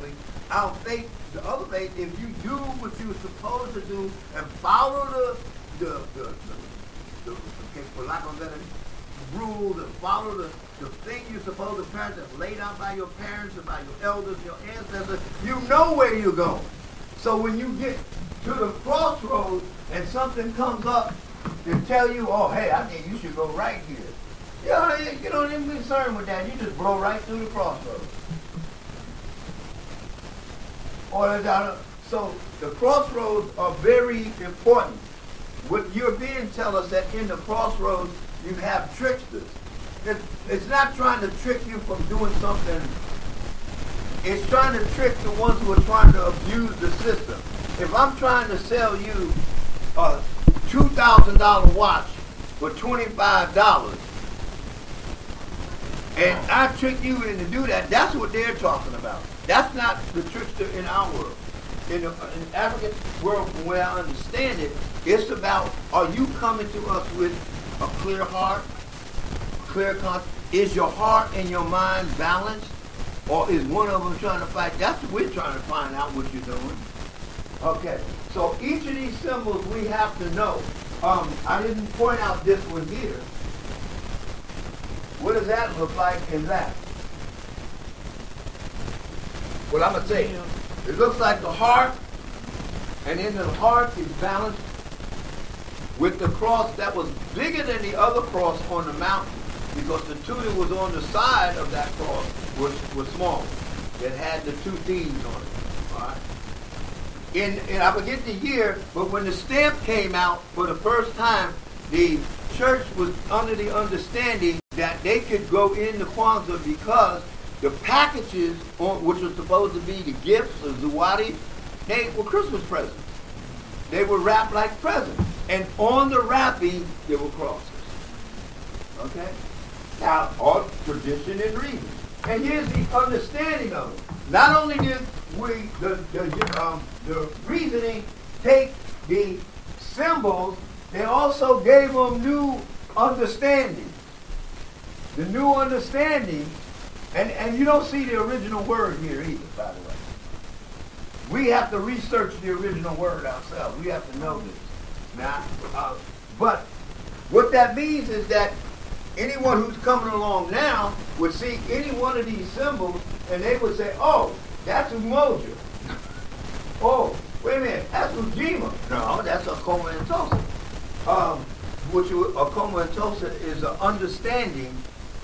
correctly. Our faith, the other faith, if you do what you're supposed to do and follow the okay, for lack of a better rules and follow the thing you're supposed to parent that's laid out by your parents and by your elders, your ancestors, you know where you're going. So when you get to the crossroads and something comes up to tell you, oh, hey, I think you should go right here. You don't even be concerned with that. You just blow right through the crossroads. So the crossroads are very important. What Europeans tell us that in the crossroads you have tricksters. It's not trying to trick you from doing something. It's trying to trick the ones who are trying to abuse the system. If I'm trying to sell you a $2,000 watch for $25, and I trick you into do that, that's what they're talking about. That's not the trickster in our world. In the African world, from where I understand it, it's about, are you coming to us with a clear heart, clear conscience? Is your heart and your mind balanced? Or is one of them trying to fight? That's what we're trying to find out what you're doing. Okay, so each of these symbols we have to know. I didn't point out this one here. What does that look like in that? Well, I'm going to say, it looks like the heart, and in the heart is balanced with the cross that was bigger than the other cross on the mountain, because the two that was on the side of that cross was smaller. It had the two thieves on it. All right. And I forget the year, but when the stamp came out for the first time, the church was under the understanding that they could go into Kwanzaa because the packages, which were supposed to be the gifts of Zawadi, they were Christmas presents. They were wrapped like presents. And on the wrapping, there were crosses. Okay? Now, all tradition and reason. And here's the understanding of it. Not only did we, the reasoning, take the symbols, they also gave them new understanding. The new understanding, and you don't see the original word here either, by the way. We have to research the original word ourselves. We have to know this. Now, but what that means is that anyone who's coming along now would see any one of these symbols and they would say, oh, that's Umoja. Oh, wait a minute, that's Ujima. No, that's Akoma and Tosa. Akoma and Tosa is an understanding,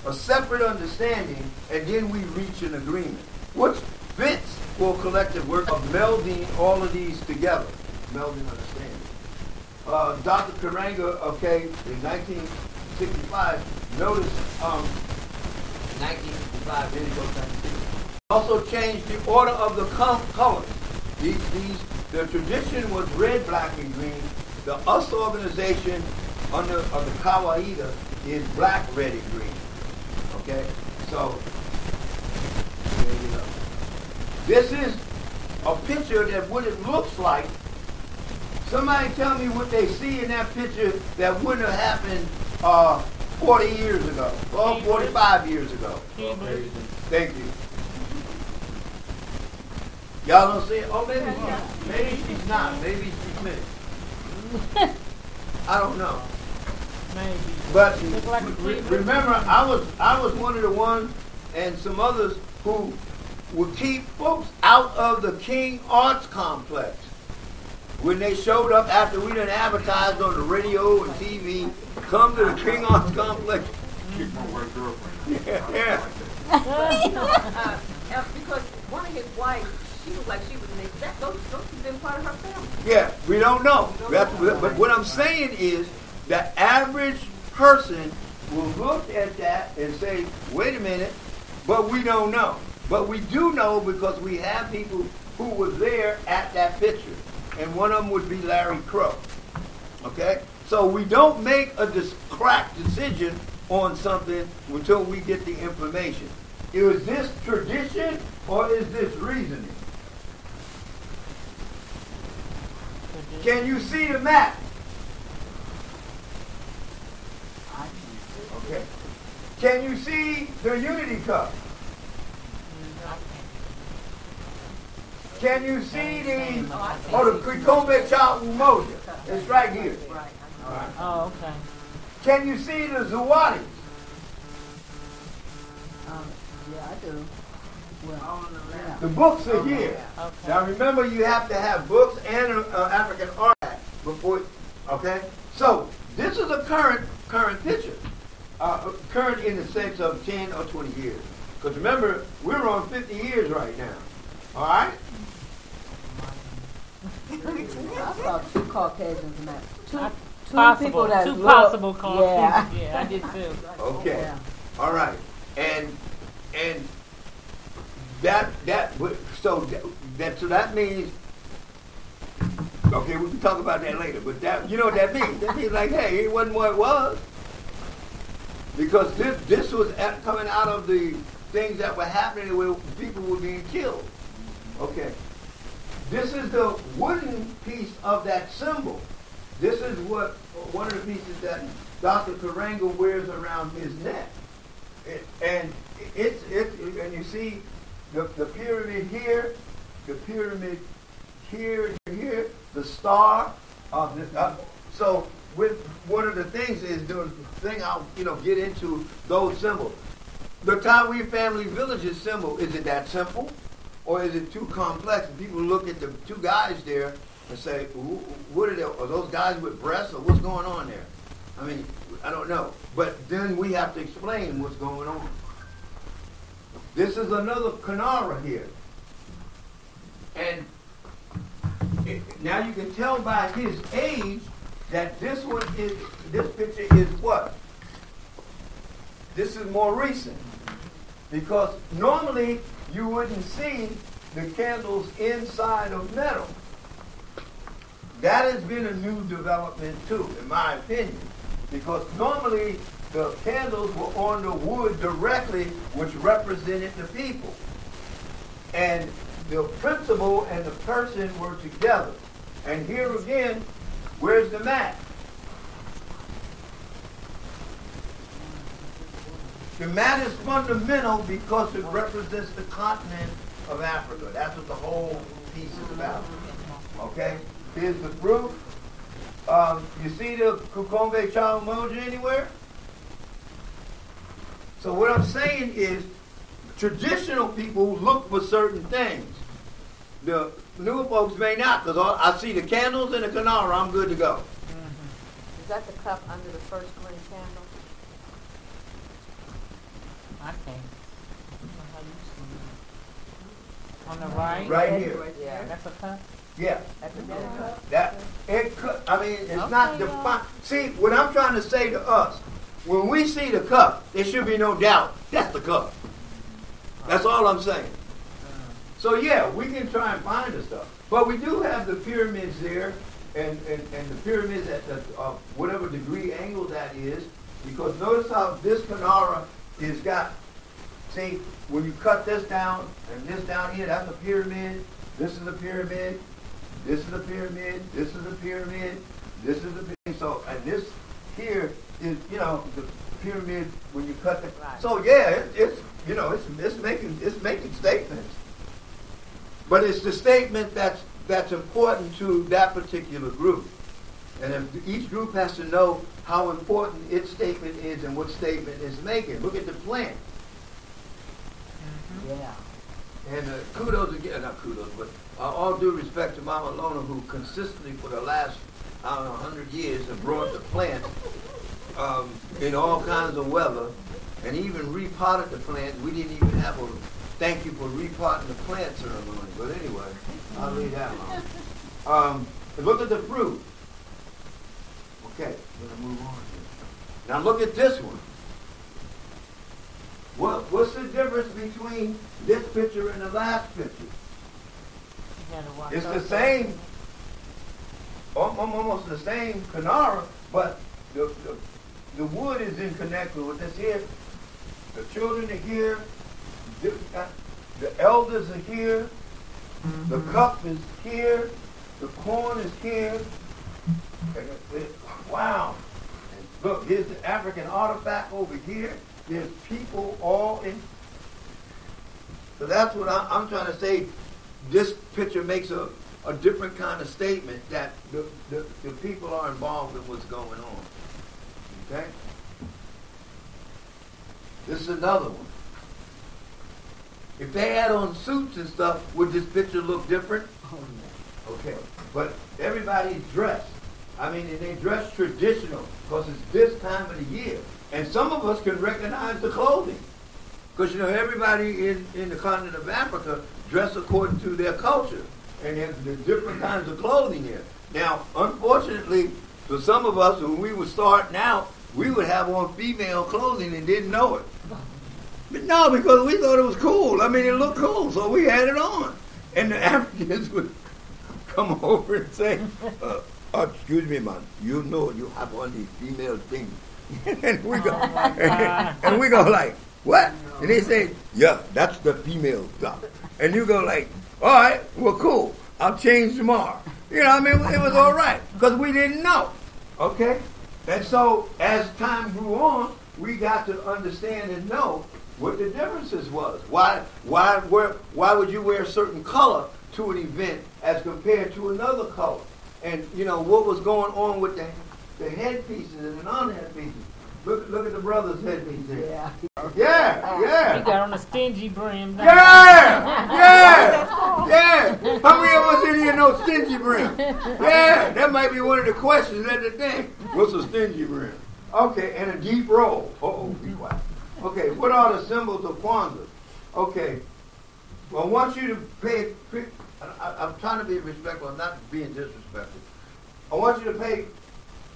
a separate understanding, and then we reach an agreement, which fits for collective work of melding all of these together, melding understanding. Dr. Karanga, okay, in 1965, notice 1965, then he goes 1960. Also changed the order of the colors. The tradition was red, black, and green. The US organization under the Kawaida is black, red, and green. Okay, so there you go. This is a picture that what it looks like. Somebody tell me what they see in that picture that wouldn't have happened 40 years ago, or 45 years ago. Thank you. Y'all don't see it? Oh, maybe she's not. Maybe she's missed. I don't know. Maybe. But remember, I was one of the ones, and some others who would keep folks out of the King Arts Complex. When they showed up after we done advertised on the radio and TV, come to the King Arts Complex. Kick my white girlfriend. Yeah. Because one of his wives, she was like she was an exact. Those have been part of her family. Yeah, we don't know. But what I'm saying is the average person will look at that and say, wait a minute, but we don't know. But we do know because we have people who were there at that picture. And one of them would be Larry Crow. Okay? So we don't make a crack decision on something until we get the information. Is this tradition or is this reasoning? Can you see the map? Okay. Can you see the Unity Cup? Can you see the Kikombe Cha Umoja? It's right here. Right. All right. Oh, okay. Can you see the Zawatis? Yeah, I do. Well, yeah. The books are here. Okay. Now remember, you have to have books and African art before. Okay. So this is a current picture. Current in the sense of 10 or 20 years. Because remember, we're on 50 years right now. All right. I saw two Caucasians in that. Two Possible, people that two look, possible causes. Yeah. Yeah, I did too. Okay. Yeah. All right. And so that means, okay, we can talk about that later, but that, you know what that means? That means like, hey, it wasn't what it was. Because this was coming out of the things that were happening where people were being killed. Okay. This is the wooden piece of that symbol. This is what one of the pieces that Dr. Karenga wears around his neck. And you see the pyramid here, the pyramid here, the star. So with one of the things is doing thing I'll get into those symbols. The Tawi family village's symbol, is it that simple, or is it too complex? And people look at the two guys there and say, what are they? Are those guys with breasts, or what's going on there? I mean, I don't know. But then we have to explain what's going on. This is another Kanara here. And now you can tell by his age that this picture is what? This is more recent. Because normally you wouldn't see the candles inside of metal. That has been a new development too, in my opinion. Because normally the candles were on the wood directly, which represented the people. And the principal and the person were together. And here again, where's the mat? The mat is fundamental because it represents the continent of Africa. That's what the whole piece is about. Okay? Here's the fruit. You see the Kukombe Cha Umoja anywhere? So what I'm saying is, traditional people look for certain things. The newer folks may not, because I see the candles and the Kanara, I'm good to go. Is that the cup under the first green candle? I can't. On the right? Right here. Yeah. That's a cup? Yeah. That's a dead cup? That it could, I mean, it's not defined. See, what I'm trying to say to us, when we see the cup, there should be no doubt that's the cup. That's all I'm saying. So yeah, we can try and find the stuff, but we do have the pyramids there, and the pyramids at the whatever degree angle that is, because notice how this Kanara is got. See, when you cut this down and this down here, that's a pyramid. This is a pyramid. This is a pyramid. This is a pyramid. This is a pyramid. So, and this here is, the pyramid when you cut the. Right. So yeah, it's making statements, but it's the statement that's important to that particular group, and if each group has to know how important its statement is and what statement it's making. Look at the plant. Yeah. And kudos again, not kudos, but all due respect to Mama Lona, who consistently for the last, 100 years have brought the plant in all kinds of weather, and even repotted the plant. We didn't even have a thank you for repotting the plant ceremony, but anyway, I'll leave that alone. Look at the fruit. Okay, we're going to move on here. Now look at this one. What's the difference between this picture and the last picture? It's the same, almost the same Kanara, but the wood is in connection with this here. The children are here. The elders are here. The cup is here. The corn is here. Wow. And look, here's the African artifact over here. There's people all in. So that's what I'm trying to say. this picture makes a different kind of statement that the people are involved in what's going on. Okay? This is another one. If they had on suits and stuff, would this picture look different? Oh, no. Okay. But everybody's dressed. I mean, and they dress traditional because it's this time of the year. And some of us can recognize the clothing. Because, you know, everybody in the continent of Africa dress according to their culture. And there's different kinds of clothing here. Now, unfortunately, for some of us, when we were starting out, we would have on female clothing and didn't know it. But no, because we thought it was cool. I mean, it looked cool, so we had it on. And the Africans would come over and say, excuse me, man, you know you have on these female things. And we go, and we go like, what? And they say, yeah, that's the female stuff. And you go like, all right, well, cool. I'll change tomorrow. You know, I mean, it was all right because we didn't know. Okay? And so as time grew on, we got to understand and know what the differences was. Why would you wear a certain color to an event as compared to another color? And, you know, what was going on with the headpieces and the non-headpieces. Look at the brother's headpiece here. Yeah. He got on a stingy brim. Yeah. How many of us in here know stingy brim? Yeah, that might be one of the questions at the thing. What's a stingy brim? Okay, and a deep roll. Be quiet. Okay, what are the symbols of Kwanzaa? Okay, well, I want you to pay, I'm trying to be respectful, I'm not being disrespectful. I want you to pay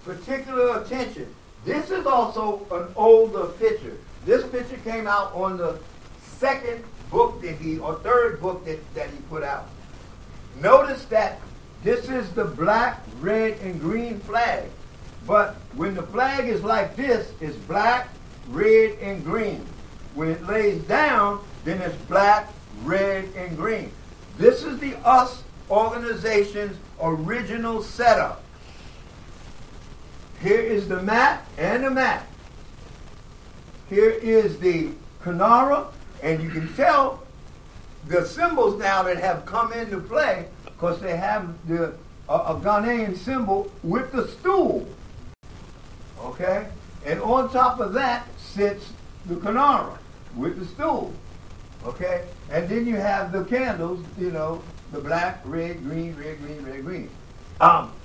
particular attention. This is also an older picture. This picture came out on the second book or third book that he put out. Notice that this is the black, red, and green flag. But when the flag is like this, it's black, red, and green. When it lays down, then it's black, red, and green. This is the US organization's original setup. Here is the map and the map. Here is the Kinara, and you can tell the symbols now that have come into play because they have a Ghanaian symbol with the stool. Okay? And on top of that sits the Kinara with the stool. Okay? And then you have the candles, you know, the black, red, green, red, green, red, green.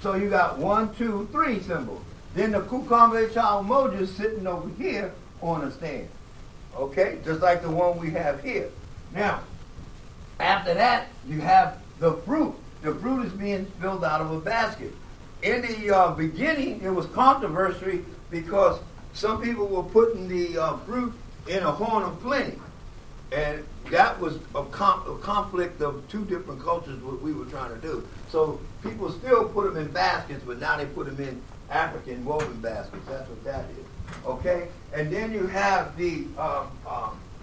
So you got 1, 2, 3 symbols. Then the Kukambe Child Moja is sitting over here on a stand. Okay? Just like the one we have here. Now, after that, you have the fruit. The fruit is being filled out of a basket. In the beginning, it was controversy because some people were putting the fruit in a horn of plenty. And that was a conflict of two different cultures, what we were trying to do. So people still put them in baskets, but now they put them in African woven baskets. That's what that is. Okay? And then you have the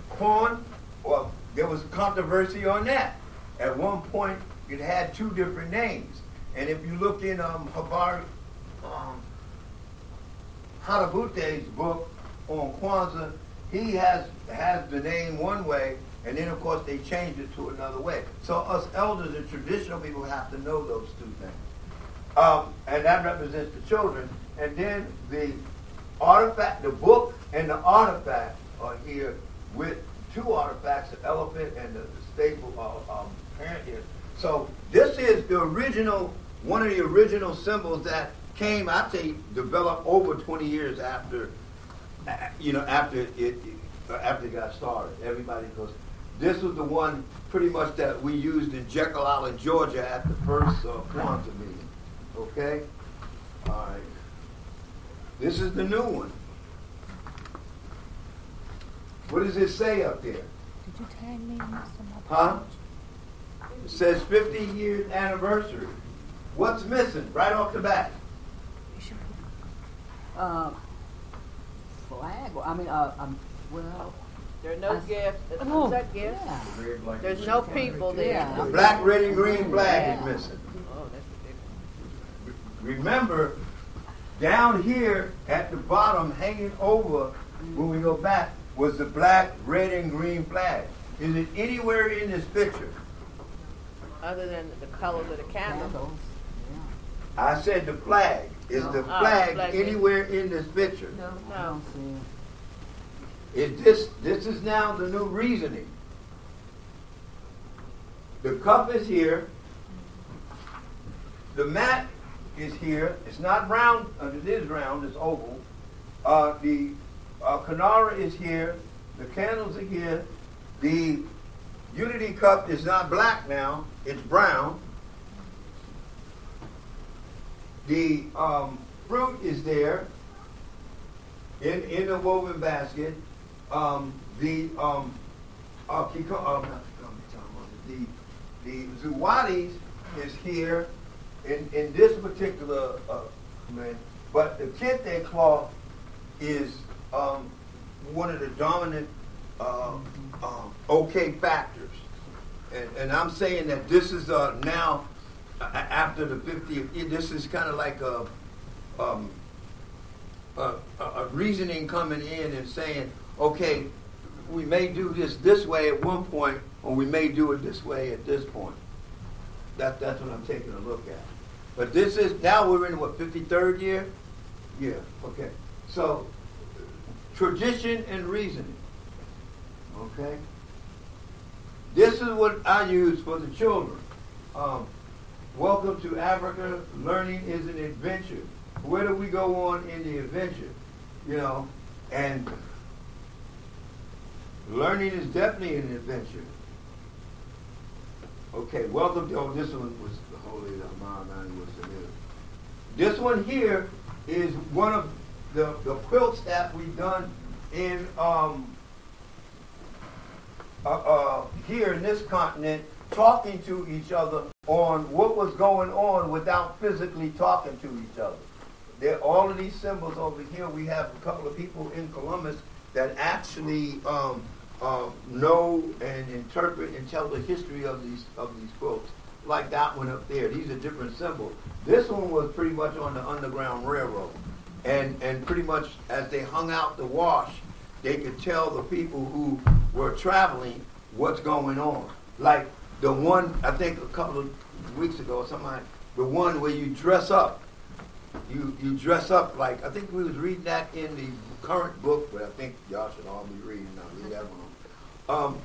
corn. Well, there was controversy on that. At one point, it had two different names. And if you look in Hadabute's book on Kwanzaa, he has the name one way, and then, of course, they changed it to another way. So us elders and traditional people have to know those two things. And that represents the children. And then the artifact, the book and the artifact are here with two artifacts, the elephant and the staple parent here. So this is the original, one of the original symbols that came, I'd say, developed over 20 years after, after it got started. Everybody goes, this was the one pretty much that we used in Jekyll Island, Georgia at the first Kwanzaa meeting. Okay? All right. This is the new one. What does it say up there? Did you tag me? Huh? It says 50 years anniversary. What's missing right off the bat? Flag. I mean, well. There's no gifts. Oh, Is that gifts? Yeah. There's no people there. Yeah. The black, red, and green flag is missing. Oh, that's ridiculous. Remember, down here at the bottom, hanging over, when we go back, was the black, red, and green flag. Is it anywhere in this picture? Other than the colors of the candles. Candles. I said the flag. Is the flag flag anywhere in this picture? No. I No. don't see it. This is now the new reasoning. The cup is here. The mat is here. It's not round. It is round. It's oval. The Kanara is here. The candles are here. The unity cup is not black now. It's brown. The fruit is there in the woven basket. The Zuwadis is here in this particular man, but the kente cloth is one of the dominant okay factors, and I'm saying that this is now after the 50th year. This is kind of like a reasoning coming in and saying, okay, we may do this way at one point, or we may do it this way at this point. That's what I'm taking a look at. But this is, now we're in what, 53rd year? Yeah, okay. So, tradition and reasoning. Okay? This is what I use for the children. Welcome to Africa. Learning is an adventure. Where do we go on in the adventure? You know, and learning is definitely an adventure. Okay, welcome to, this one was the Holy Rahman was the new. This one here is one of the quilts that we've done in here in this continent, talking to each other on what was going on without physically talking to each other. There, all of these symbols over here, we have a couple of people in Columbus that actually know and interpret and tell the history of these quilts. Like that one up there. These are different symbols. This one was pretty much on the Underground Railroad. And pretty much as they hung out the wash, they could tell the people who were traveling what's going on. Like the one, I think a couple of weeks ago, the one where you dress up. You dress up like, I think we was reading that in the current book, but I think y'all should all be reading. I'll leave that one.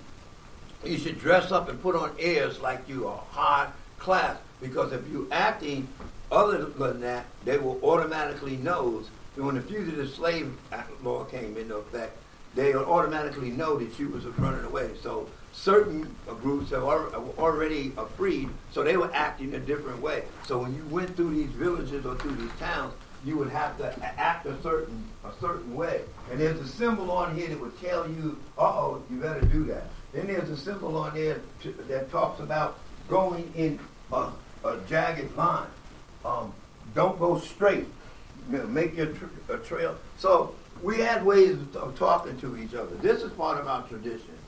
You should dress up and put on airs like you are high class, because if you're acting other than that, they will automatically know. So when the Fugitive Slave Law came into effect, they will automatically know that you was running away. So certain groups are already freed, so they were acting a different way. So when you went through these villages or through these towns, you would have to act a certain way. And there's a symbol on here that would tell you, uh-oh, you better do that. Then there's a symbol on there that talks about going in a jagged line. Don't go straight. Make your a trail. So we had ways of talking to each other. This is part of our tradition.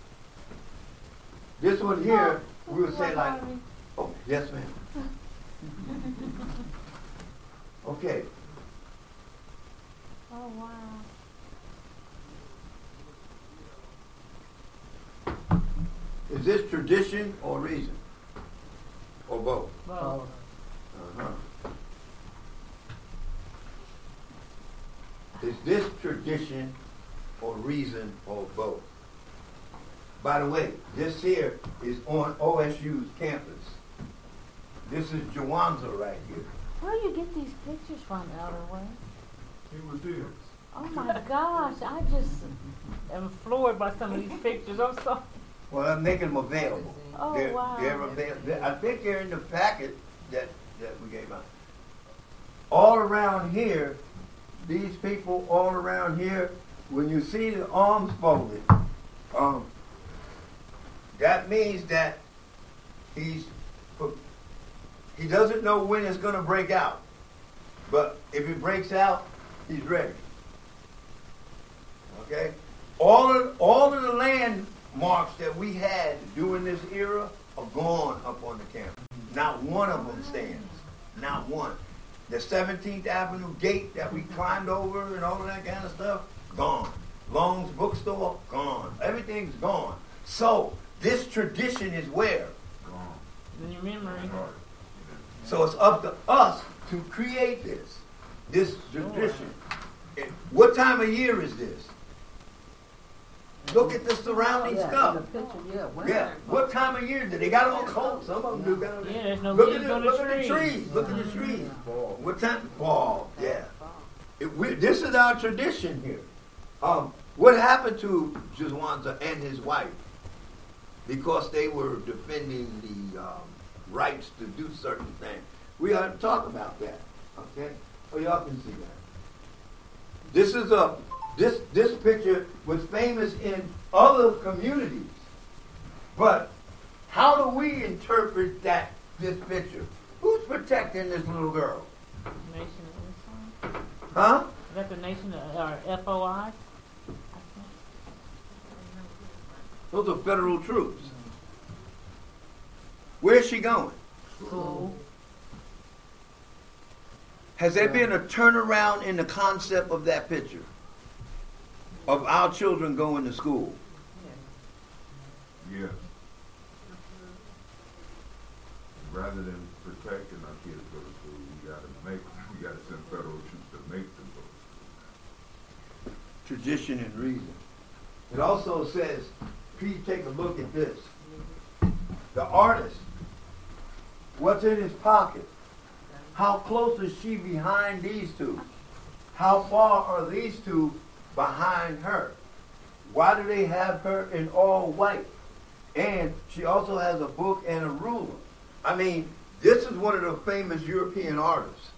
This one here, we would say like, oh, yes, ma'am. Okay. Oh, wow. Is this tradition or reason? Or both? Both. Uh-huh. Is this tradition or reason or both? By the way, this here is on OSU's campus. This is Kwanzaa right here. Where do you get these pictures from, Elder Way? He was there. Oh my gosh, I just am floored by some of these pictures. I'm sorry. Well, I'm making them available. Oh, wow. They're available. I think they're in the packet that we gave out. All around here, these people all around here, when you see the arms folded, that means that he doesn't know when it's going to break out. But if it breaks out, he's ready. Okay? All of the landmarks that we had during this era are gone up on the campus. Not one of them stands. Not one. The 17th Avenue gate that we climbed over and all of that kind of stuff, gone. Long's bookstore, gone. Everything's gone. So, this tradition is where? Gone. Then you your memory. So it's up to us to create this tradition. And what time of year is this? Look at the surrounding stuff. The picture, Yeah. What time of year? They got on coats. Some of them do got on. Yeah, there's no Look leaves on at the the trees. trees. Look at the trees. What time? Fall. Yeah. This is our tradition here. What happened to Kwanzaa and his wife? Because they were defending the rights to do certain things. We ought to talk about that. Okay? So y'all can see that. This is this picture was famous in other communities. But how do we interpret this picture? Who's protecting this little girl? Nation of Islam? Huh? Is that the Nation of FOI? Those are federal troops. Where's she going? School. Has there been a turnaround in the concept of that picture? Of our children going to school? Yes. Rather than protecting our kids go to school, we gotta send federal troops to make them go to school. Tradition and reason. It also says, please take a look at this. The artist, what's in his pocket? How close is she behind these two? How far are these two behind her? Why do they have her in all white? And she also has a book and a ruler. I mean, this is one of the famous European artists.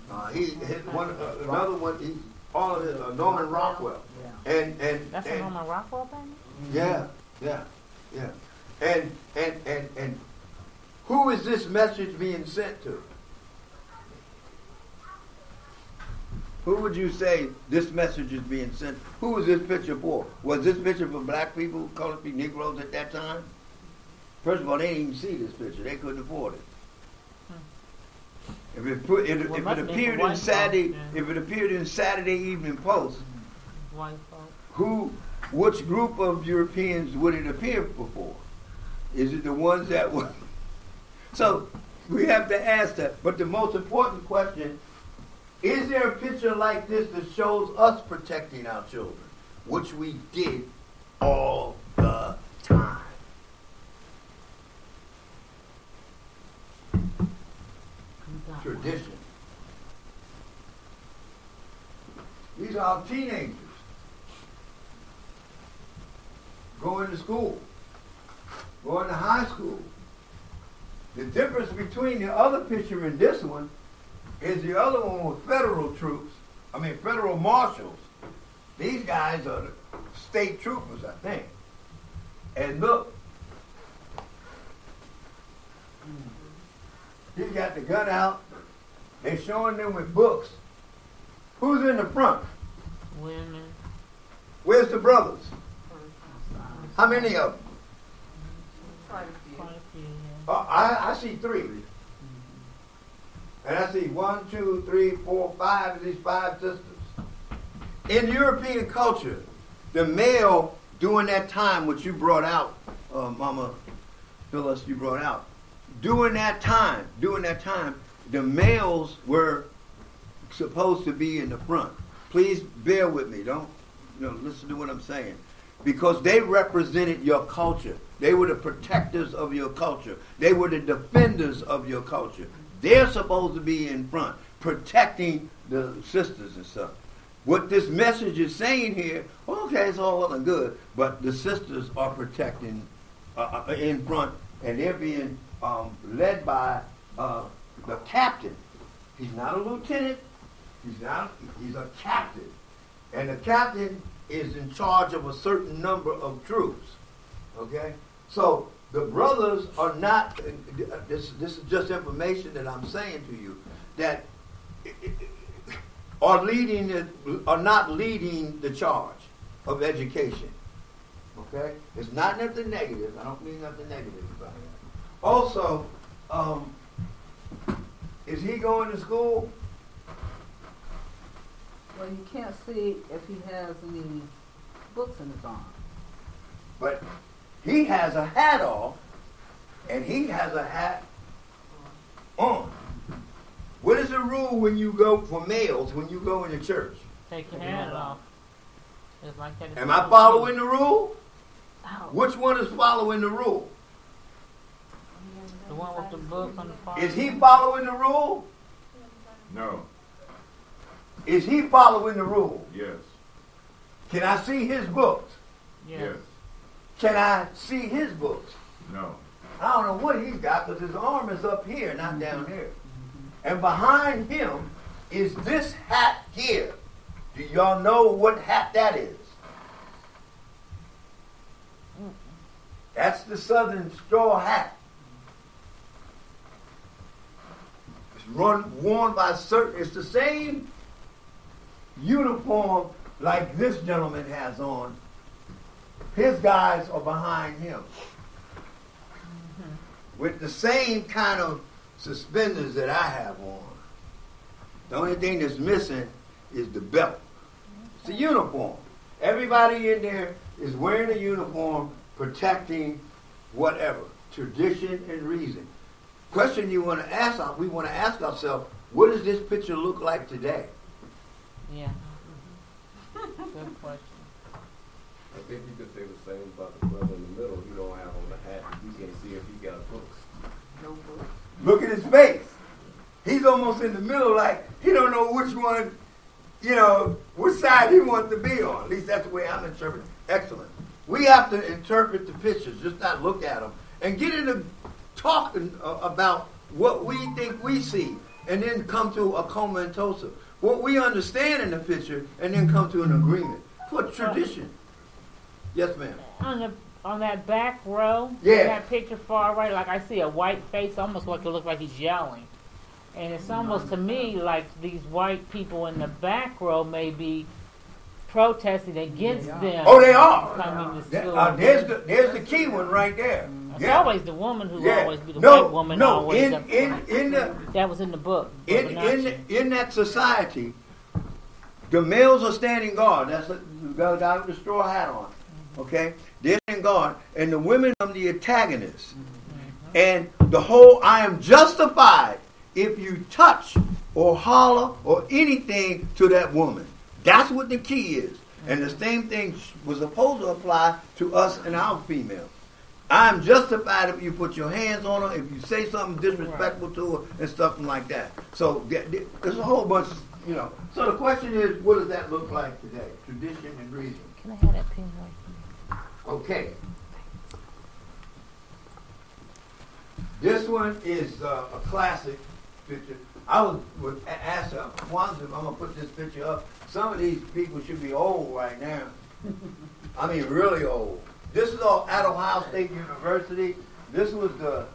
Another one, all of it, Norman Rockwell. And That's a Norman Rockwell thing? Yeah. And who is this message being sent to? Who would you say this message is being sent? Who was this picture for? Was this picture for black people, colored people, Negroes at that time? First of all, they didn't even see this picture. They couldn't afford it. If it appeared in Saturday, if it appeared in Saturday Evening Post, White folk. Which group of Europeans would it appear before? Is it the ones that were? So we have to ask that. But the most important question: is there a picture like this that shows us protecting our children, which we did all the time? Tradition. These are our teenagers going to school, going to high school. The difference between the other picture and this one is the other one was federal troops, federal marshals. These guys are the state troopers, I think. And look, he's got the gun out. They're showing them with books. Who's in the front? Women. Where's the brothers? How many of them? Quite a few. I see 3. And I see 1, 2, 3, 4, 5 of these 5 sisters. In European culture, the male during that time, which you brought out, Mama Phyllis, you brought out, during that time, the males were supposed to be in the front. Please bear with me. Don't listen to what I'm saying. Because they represented your culture. They were the protectors of your culture. They were the defenders of your culture. They're supposed to be in front, protecting the sisters and stuff. What this message is saying here, okay, it's all well and good, but the sisters are protecting in front, and they're being led by the captain. He's not a lieutenant. He's a captain. And the captain is in charge of a certain number of troops. Okay? So the brothers are not, this is just information that I'm saying to you, that are not leading the charge of education. Okay? It's not nothing negative. I don't mean nothing negative about it. Also, is he going to school? Well, you can't see if he has any books in his arm. But he has a hat off, and he has a hat on. What is the rule when you go for males when you go in the church? Take your hat off. It's like that. Am I following the rule? Oh. Which one is following the rule? The one with the book on the far. Is he following the rule? No. Is he following the rule? Yes. Can I see his books? Yes. Can I see his books? No. I don't know what he's got because his arm is up here, not down here. And behind him is this hat here. Do y'all know what hat that is? That's the Southern straw hat. It's worn by certain. It's the same uniform like this gentleman has on. His guys are behind him with the same kind of suspenders that I have on. The only thing that's missing is the belt. It's a uniform. Everybody in there is wearing a uniform, protecting whatever, tradition and reason. Question you want to ask, we want to ask ourselves, what does this picture look like today? Yeah. Good question. I think you could say the same about the brother in the middle. You don't have on the hat. You can't see if he got books. No books. Look at his face. He's almost in the middle, like he don't know which one, which side he wants to be on. At least that's the way I'm interpreting. Excellent. We have to interpret the pictures, just not look at them, and get into talking about what we think we see, and then come to a comatose. What we understand in the picture, and then come to an agreement. For tradition. Yes, ma'am. On that back row, Yeah. that picture far right, like I see a white face, almost like it looks like he's yelling. And it's almost to me like these white people in the back row may be protesting against them. Oh, they are. Coming to school. There's the key one right there. It's always the woman who always be the No, white woman. no. Always That was in the book. in that society, the males are standing guard. That's the guy with the straw hat on. Okay, they're standing guard, and the women are the antagonists. And the whole, I am justified if you touch or holler or anything to that woman. That's what the key is. And the same thing was supposed to apply to us and our females. I'm justified if you put your hands on her, if you say something disrespectful to her, and stuff like that. So there's a whole bunch of, So the question is, what does that look like today? Tradition and reason. Can I have that pin right? Okay. This one is a classic picture. I was asked Kwanzaa if I'm going to put this picture up. Some of these people should be old right now. I mean, really old. This is all at Ohio State University. This was the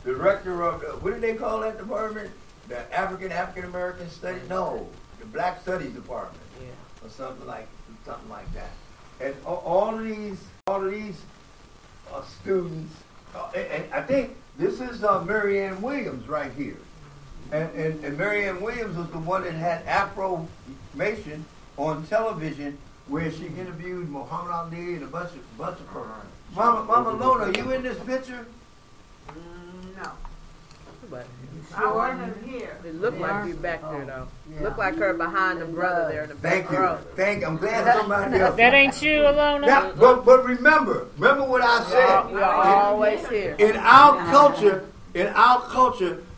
director of, what did they call that department? The African American Studies? No, the Black Studies Department. Yeah. Or something like that. And all of these students, and I think this is Marianne Williams right here. And Marianne Williams was the one that had Afro-Mation on television where she interviewed Muhammad Ali and a bunch of her. Mama Lona, are you in this picture? No. But I wasn't here. it looked like you back there, though. Looked like her behind the brother there in the back row. Thank you. I'm glad somebody else. That ain't you, Alona? Yeah, but remember what I said. You're always here. In our culture,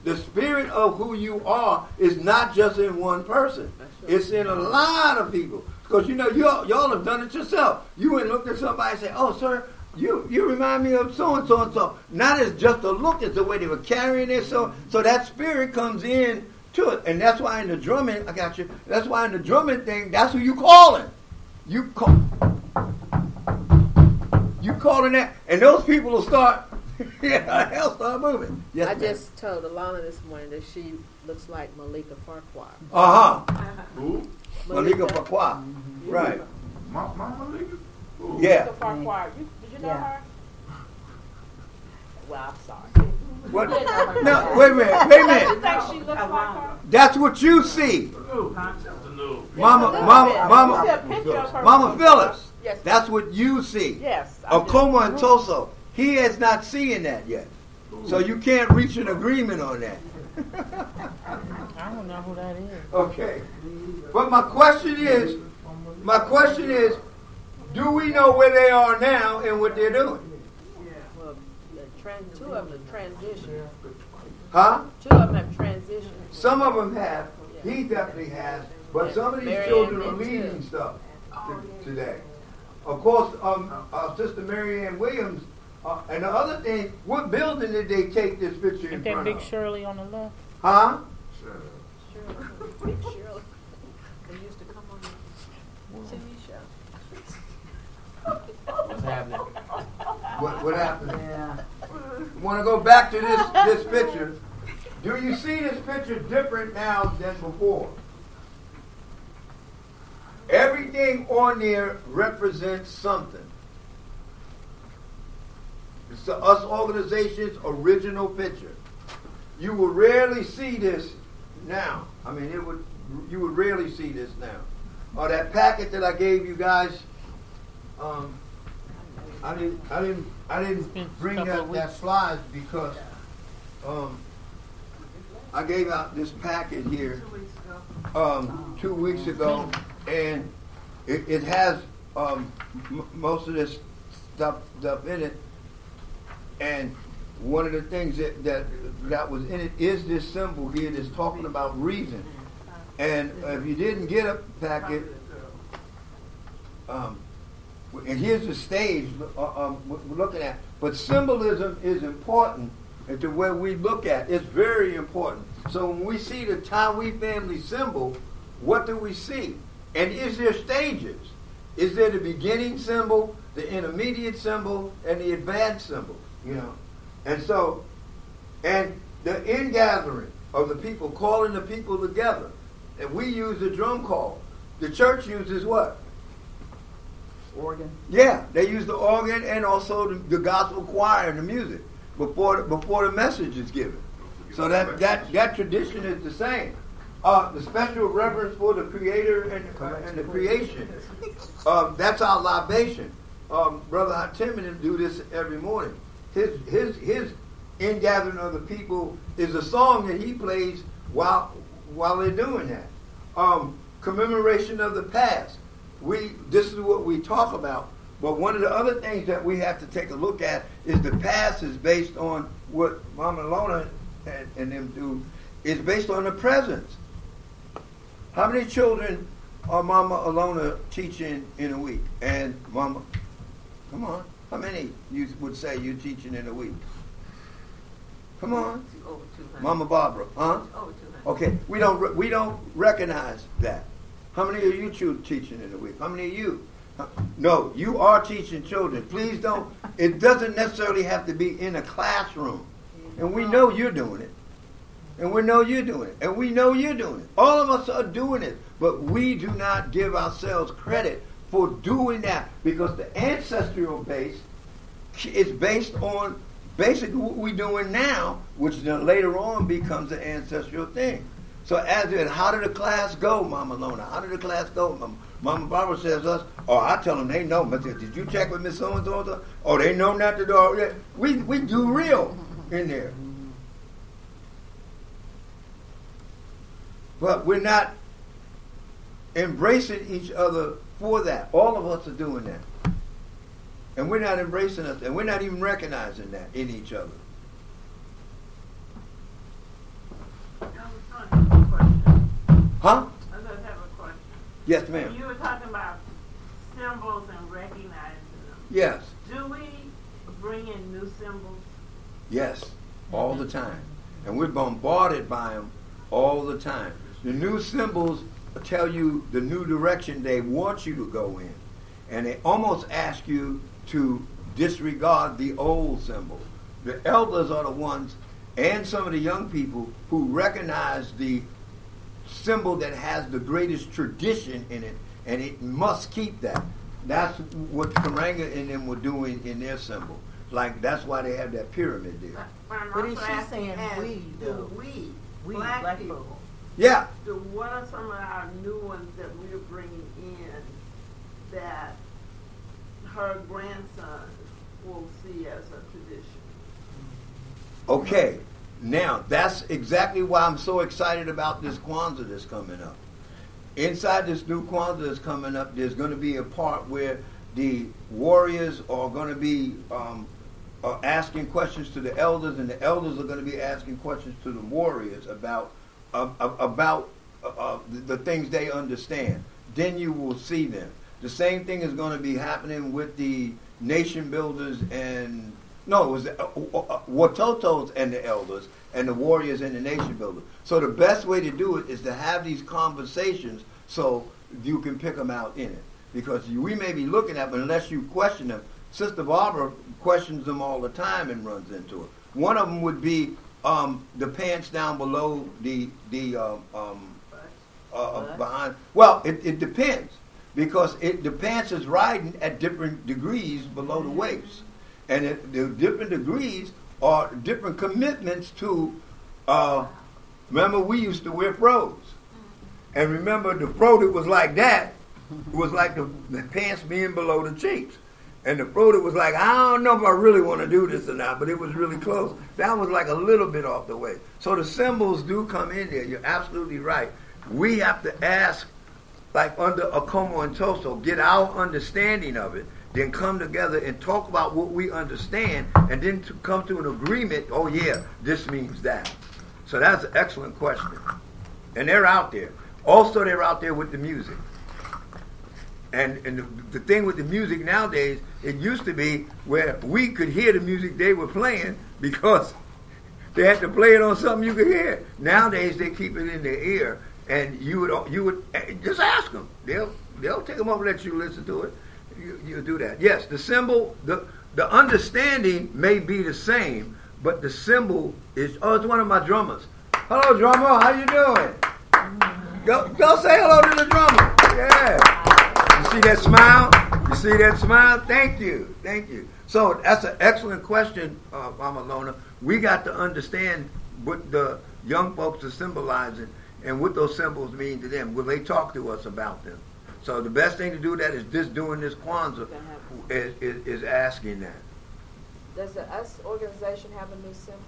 the spirit of who you are is not just in one person. It's in a lot of people. Because y'all have done it yourself. You went and looked at somebody and said, "Oh, sir, you remind me of so and so and so." Not as just a look, it's the way they were carrying it. So that spirit comes in to it, and that's why in the drumming, I got you. That's why in the drumming thing, that's who you calling. You calling that, and those people will start. Hell, start moving. Yes, I ma'am. just told Alana this morning that she looks like Malika Farquhar. Who? Malika Farquhar. Right. Mama Malika? Who? Yeah. Malika Farquhar. Did you know Yeah. her? Well, I'm sorry. What? No, wait a minute. You think she looks like her? That's what you see. Mama You see a picture of her. Mama Phyllis. Yes. That's what you see. Yes. Akoma and Toso. He is not seeing that yet. So you can't reach an agreement on that. I don't know who that is. Okay. But my question is, do we know where they are now and what they're doing? Well, two of them have transitioned. Huh? Two of them have transitioned. Some of them have. He definitely has. But some of these children are leading stuff today. Of course, Sister Mary Ann Williams, and the other thing, what building did they take this picture in Ain't that front Big of? Shirley on the left? Huh? Big Shirley. They used to come on the TV show. What's happening? What happened? Yeah. Want to go back to this picture? Do you see this picture different now than before? Everything on there represents something. It's the US organization's original picture. You will rarely see this now. I mean, you would rarely see this now. That packet that I gave you guys, I didn't bring that slides because I gave out this packet here 2 weeks ago, and it has most of this stuff in it. And one of the things that was in it is this symbol here that's talking about reason. And if you didn't get a packet, and here's the stage we're looking at. But symbolism is important to where we look at. It's very important. So when we see the Tawi family symbol, what do we see? And is there stages? Is there the beginning symbol, the intermediate symbol, and the advanced symbol? You know, and so, and the ingathering of the people, calling the people together, and we use the drum call. The church uses what? Organ. Yeah, they use the organ and also the gospel choir and the music before the message is given. So that tradition is the same. The special reverence for the Creator and the creation. That's our libation. Brother Hatimon do this every morning. His ingathering of the people is a song that he plays while they're doing that. Commemoration of the past. This is what we talk about. But one of the other things that we have to take a look at is the past is based on what Mama Lona and them do. Is based on the present. How many children are Mama Alona teaching in a week? And Mama, come on. How many you would say you're teaching in a week? Come on. Over 200. Mama Barbara, huh? Over 200. Okay, we don't recognize that. How many are you teaching in a week? How many are you? No, you are teaching children. Please don't. It doesn't necessarily have to be in a classroom. And we know you're doing it. And we know you're doing it. And we know you're doing it. All of us are doing it. But we do not give ourselves credit for doing that. Because the ancestral base is based on basically what we're doing now, which then later on becomes the ancestral thing. So as in, how did the class go, Mama Lona? How did the class go? Mama Barbara says us, I tell them they know. Did you check with Miss So-and-so? Oh, they know not to do. We do real in there. But we're not embracing each other for that. All of us are doing that. And we're not embracing us, and we're not even recognizing that in each other. Huh? I just have a question. Yes, ma'am. You were talking about symbols and recognizing them. Yes. Do we bring in new symbols? Yes. All the time. And we're bombarded by them all the time. The new symbols tell you the new direction they want you to go in. And they almost ask you to disregard the old symbol. The elders are the ones, and some of the young people, who recognize the symbol that has the greatest tradition in it, and it must keep that. That's what Karanga and them were doing in their symbol. Like, that's why they have that pyramid there. But is she saying we, though? We black people. people. Yeah. What are some of our new ones that we're bringing in that her grandson will see as a tradition? Okay, now that's exactly why I'm so excited about this Kwanzaa that's coming up. Inside this new Kwanzaa that's coming up, there's going to be a part where the warriors are going to be asking questions to the elders, and the elders are going to be asking questions to the warriors about the things they understand. Then you will see them. The same thing is going to be happening with the nation builders and it was Watotos and the elders and the warriors and the nation builders. So the best way to do it is to have these conversations so you can pick them out in it. Because we may be looking at them, unless you question them. Sister Barbara questions them all the time and runs into it. One of them would be the pants down below the behind. Well, it depends, because the pants is riding at different degrees below the waist. And the different degrees are different commitments to, remember we used to wear froze. And remember the fro that was like that was like the pants being below the cheeks. And the fro that was like, I don't know if I really want to do this or not, but it was really close. That was like a little bit off the way. So the symbols do come in there. You're absolutely right. We have to ask, like under Akomo and Toso, get our understanding of it, then come together and talk about what we understand, and then to come to an agreement, oh yeah, this means that. So that's an excellent question. And they're out there. Also, they're out there with the music. And the thing with the music nowadays, it used to be where we could hear the music they were playing because they had to play it on something you could hear. Nowadays, they keep it in their ear, and you would just ask them. They'll take them over and let you listen to it. You do that. Yes, the symbol, the understanding may be the same, but the symbol is, it's one of my drummers. Hello, drummer, how you doing? Go say hello to the drummer. Yeah. You see that smile? You see that smile? Thank you. Thank you. So that's an excellent question, Mama Lona. We got to understand what the young folks are symbolizing and what those symbols mean to them. Will they talk to us about them? So the best thing to do that is just doing this Kwanzaa is asking that. Does the US organization have a new symbol?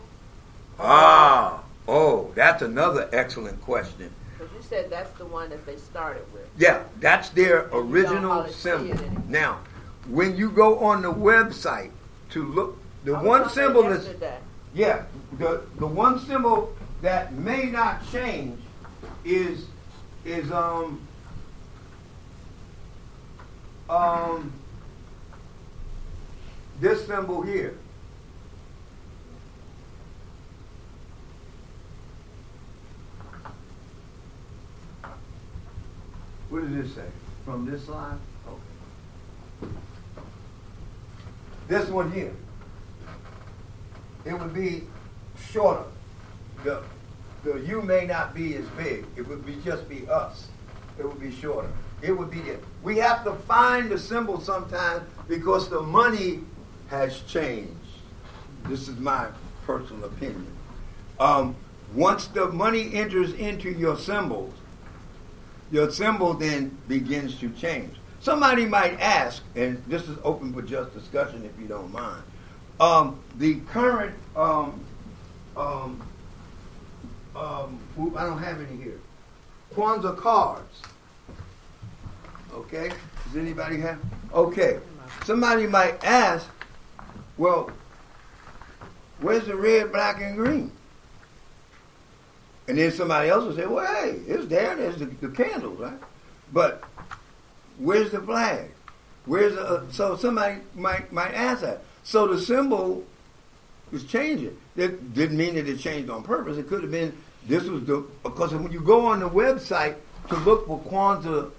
That's another excellent question. Because you said that's the one that they started with. Yeah, that's their original symbol. Now, when you go on the website to look, the one symbol is, the one symbol that may not change is this symbol here. What does this say? From this side? Okay. This one here. It would be shorter. The U may not be as big. It would just be us. It would be shorter. It would be there. We have to find the symbol sometimes because the money has changed. This is my personal opinion. Once the money enters into your symbol then begins to change. Somebody might ask, and this is open for just discussion if you don't mind, the current, I don't have any here, Kwanzaa cards. Okay? Does anybody have? Okay. Somebody might ask, well, where's the red, black, and green? And then somebody else will say, well, hey, it's there. There's the candles, right? But where's the flag? Where's the, so somebody might ask that. So the symbol is changing. That didn't mean that it changed on purpose. It could have been, because when you go on the website to look for Kwanzaa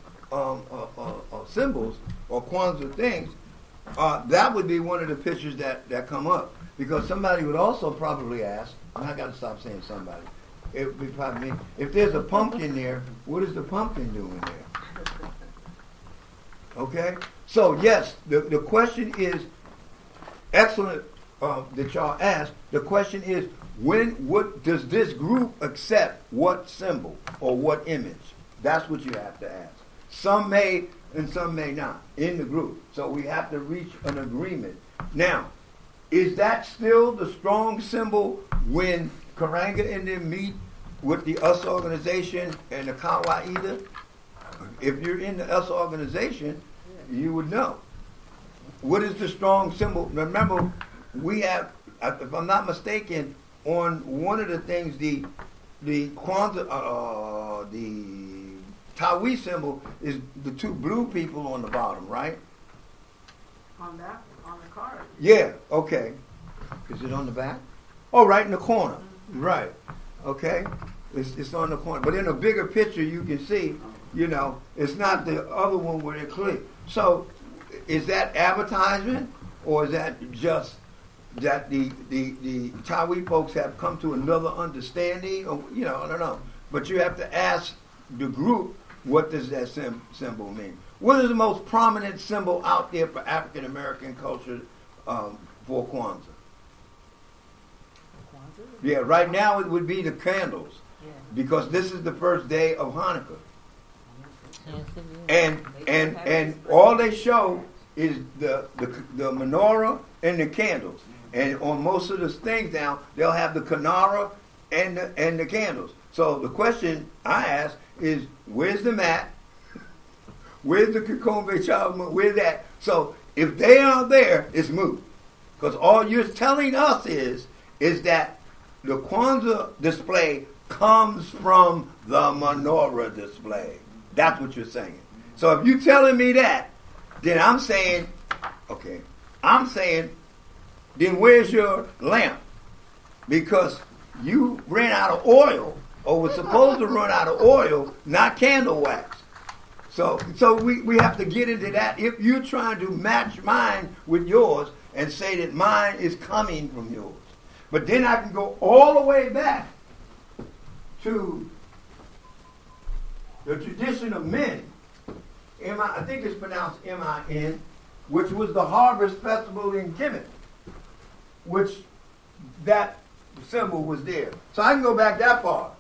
symbols or Kwanzaa things, that would be one of the pictures that come up. Because somebody would also probably ask, and I got to stop saying somebody, it would be probably me, if there's a pumpkin there, what is the pumpkin doing there? Okay? So yes, the question is excellent that y'all asked. The question is, what does this group accept what symbol or what image? That's what you have to ask. Some may and some may not in the group. So we have to reach an agreement. Now, is that still the strong symbol when Karanga and them meet with the US organization and the Kawaida? If you're in the US organization, you would know. What is the strong symbol? Remember, we have, if I'm not mistaken, on one of the things, the Kwanzaa, the Tawi symbol is the two blue people on the bottom, right? On the card. Yeah, okay. Is it on the back? Oh, right in the corner. Right. Okay. It's on the corner. But in a bigger picture, you can see, it's not the other one where they're clear. So, is that advertisement, or is that just that the Tawi folks have come to another understanding? Or, I don't know. But you have to ask the group, what does that symbol mean? What is the most prominent symbol out there for African American culture for Kwanzaa? Yeah, right now it would be the candles, because this is the first day of Hanukkah, and all they show is the menorah and the candles, and on most of the things now they'll have the kanara and the candles. So the question I ask is, where's the mat? Where's the Kikombe child? Where's that? So if they aren't there, it's moot. Because all you're telling us is that the Kwanzaa display comes from the menorah display. That's what you're saying. So if you're telling me that, then I'm saying, then where's your lamp? Because you ran out of oil, or was supposed to run out of oil, not candle wax. So we have to get into that. If you're trying to match mine with yours and say that mine is coming from yours. But then I can go all the way back to the tradition of Min. I think it's pronounced M-I-N, which was the harvest festival in Kemet, which that symbol was there. So I can go back that far,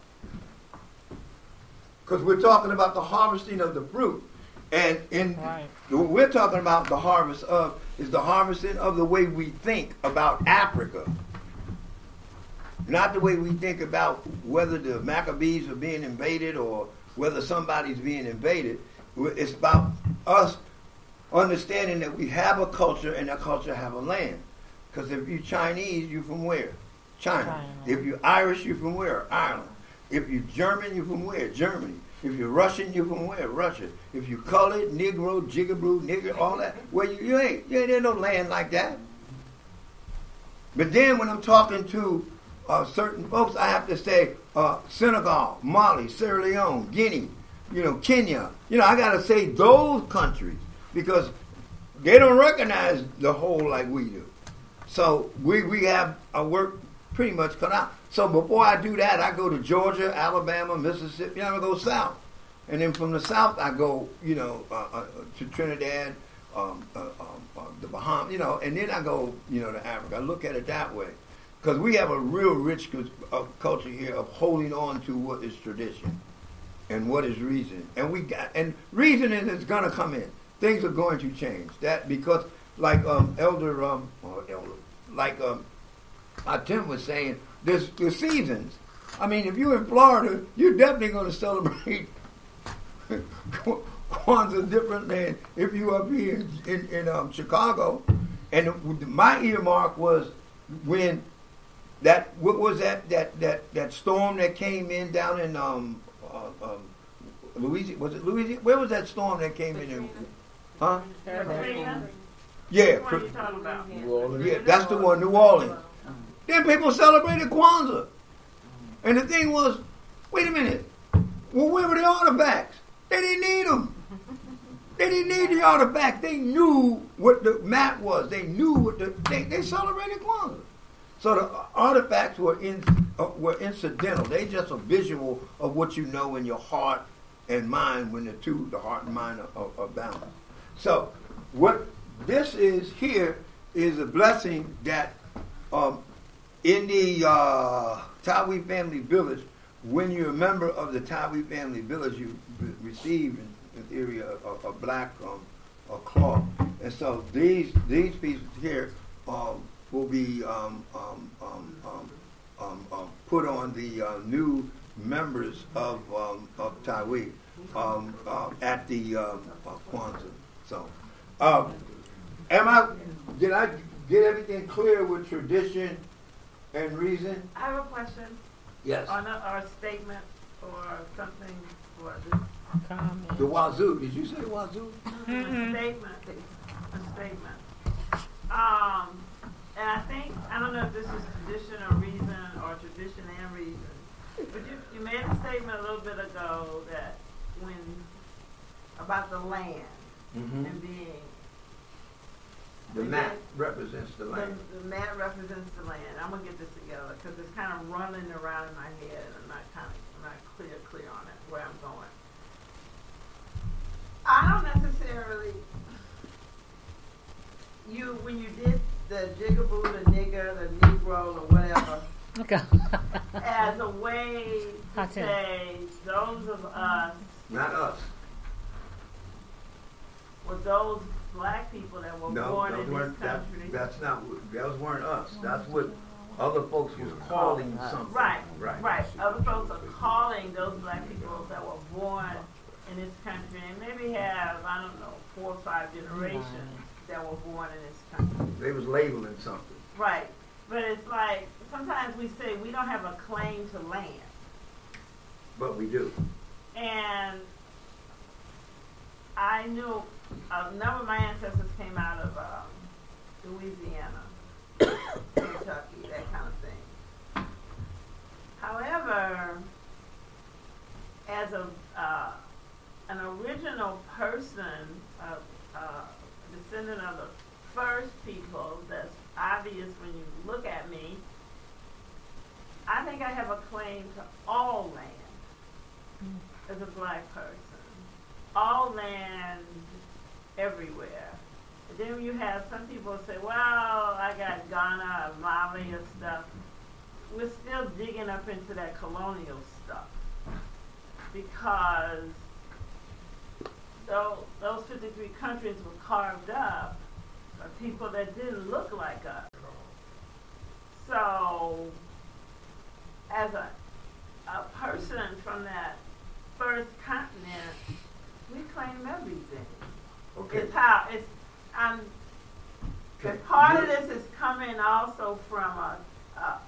because we're talking about the harvesting of the fruit. And what we're talking about the harvest of is the harvesting of the way we think about Africa. Not the way we think about whether the Maccabees are being invaded or whether somebody's being invaded. It's about us understanding that we have a culture and that culture have a land. Because if you're Chinese, you're from where? China. If you're Irish, you're from where? Ireland. If you're German, you're from where? Germany. If you're Russian, you're from where? Russia. If you're colored, Negro, jigaboo, nigger, all that, well, you ain't. There's no land like that. But then when I'm talking to certain folks, I have to say Senegal, Mali, Sierra Leone, Guinea, Kenya. I got to say those countries because they don't recognize the whole like we do. So we have our work pretty much cut out. So before I do that, I go to Georgia, Alabama, Mississippi. I go south. And then from the south, I go, to Trinidad, the Bahamas, and then I go, to Africa. I look at it that way. Because we have a real rich culture here of holding on to what is tradition and what is reason. And reason is going to come in. Things are going to change. That because like Tim was saying, there's seasons. I mean, if you're in Florida, you're definitely going to celebrate Kwanzaa different than if you up here in Chicago. And my earmark was when what was that storm that came in down in Louisiana? Was it Louisiana? Where was that storm that came in? Huh? Yeah. What are you talking about? New Orleans. Yeah, that's the one, New Orleans. Then people celebrated Kwanzaa. And the thing was, wait a minute. Well, where were the artifacts? They didn't need them. They didn't need the artifacts. They knew what the map was. They knew what they celebrated Kwanzaa. So the artifacts were incidental. They just a visual of what you know in your heart and mind when the heart and mind are balanced. So what this is here is a blessing that in the Tawi family village, when you're a member of the Tawi family village, you receive in theory a black cloth. And so these pieces here will be put on the new members of Taiwan at the Kwanzaa. So, did I get everything clear with tradition and reason? I have a question. Yes. Or a statement or something for this. Comment. The wazoo. Did you say wazoo? A statement. And I think, I don't know if this is tradition or reason or tradition and reason, but you made a statement a little bit ago that about the land and being. The map represents the land. The map represents the land. I'm gonna get this together because it's kind of running around in my head and I'm not clear on it where I'm going. I don't necessarily. When you did the jigaboo, the nigger, the negro, or whatever, Okay. as a way to say those of us, Not us. were those black people that were born in this country. Those weren't us. That's what other folks was calling something. Right. Other folks are calling those black people that were born in this country and maybe have, 4 or 5 generations that were born in this country. They was labeling something. Right. But it's like, sometimes we say we don't have a claim to land. But we do. And I knew a number of my ancestors came out of Louisiana, Kentucky, that kind of thing. However, as an original person, descendant of the first people, that's obvious when you look at me, I think I have a claim to all land as a black person. All land everywhere. And then you have some people say, well, I got Ghana or Mali or stuff. We're still digging up into that colonial stuff because those 53 countries were carved up by people that didn't look like us. So, as a person from that first continent, we claim everything. Okay. Part of this is coming also from an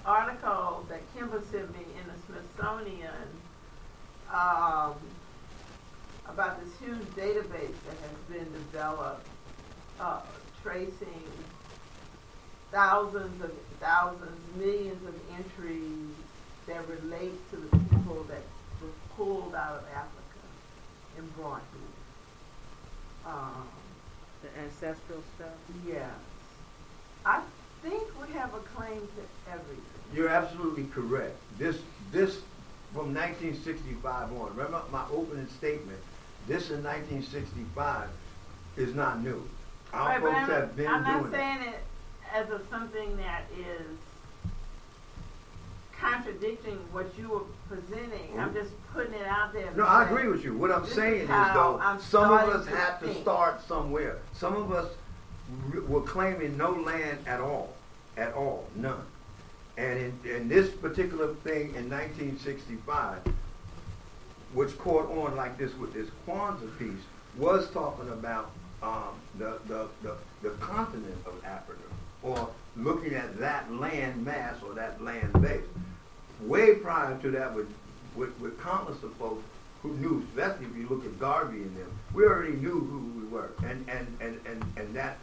article that Kimber sent me in the Smithsonian about this huge database that has been developed, tracing millions of entries that relate to the people that were pulled out of Africa and brought here. The ancestral stuff? Yes. I think we have a claim to everything. You're absolutely correct. This from 1965 on. Remember my opening statement. This in 1965 is not new. Our folks have been doing it. I'm not saying it as something that is contradicting what you were presenting. I'm just putting it out there. No, I agree with you. What I'm saying is, though, some of us have to start somewhere. Some of us were claiming no land at all, none. And in this particular thing in 1965, which caught on like this with this Kwanzaa piece, was talking about the continent of Africa, or looking at that land mass or that land base. Way prior to that, with countless of folks who knew, especially if you look at Garvey and them, we already knew who we were, and that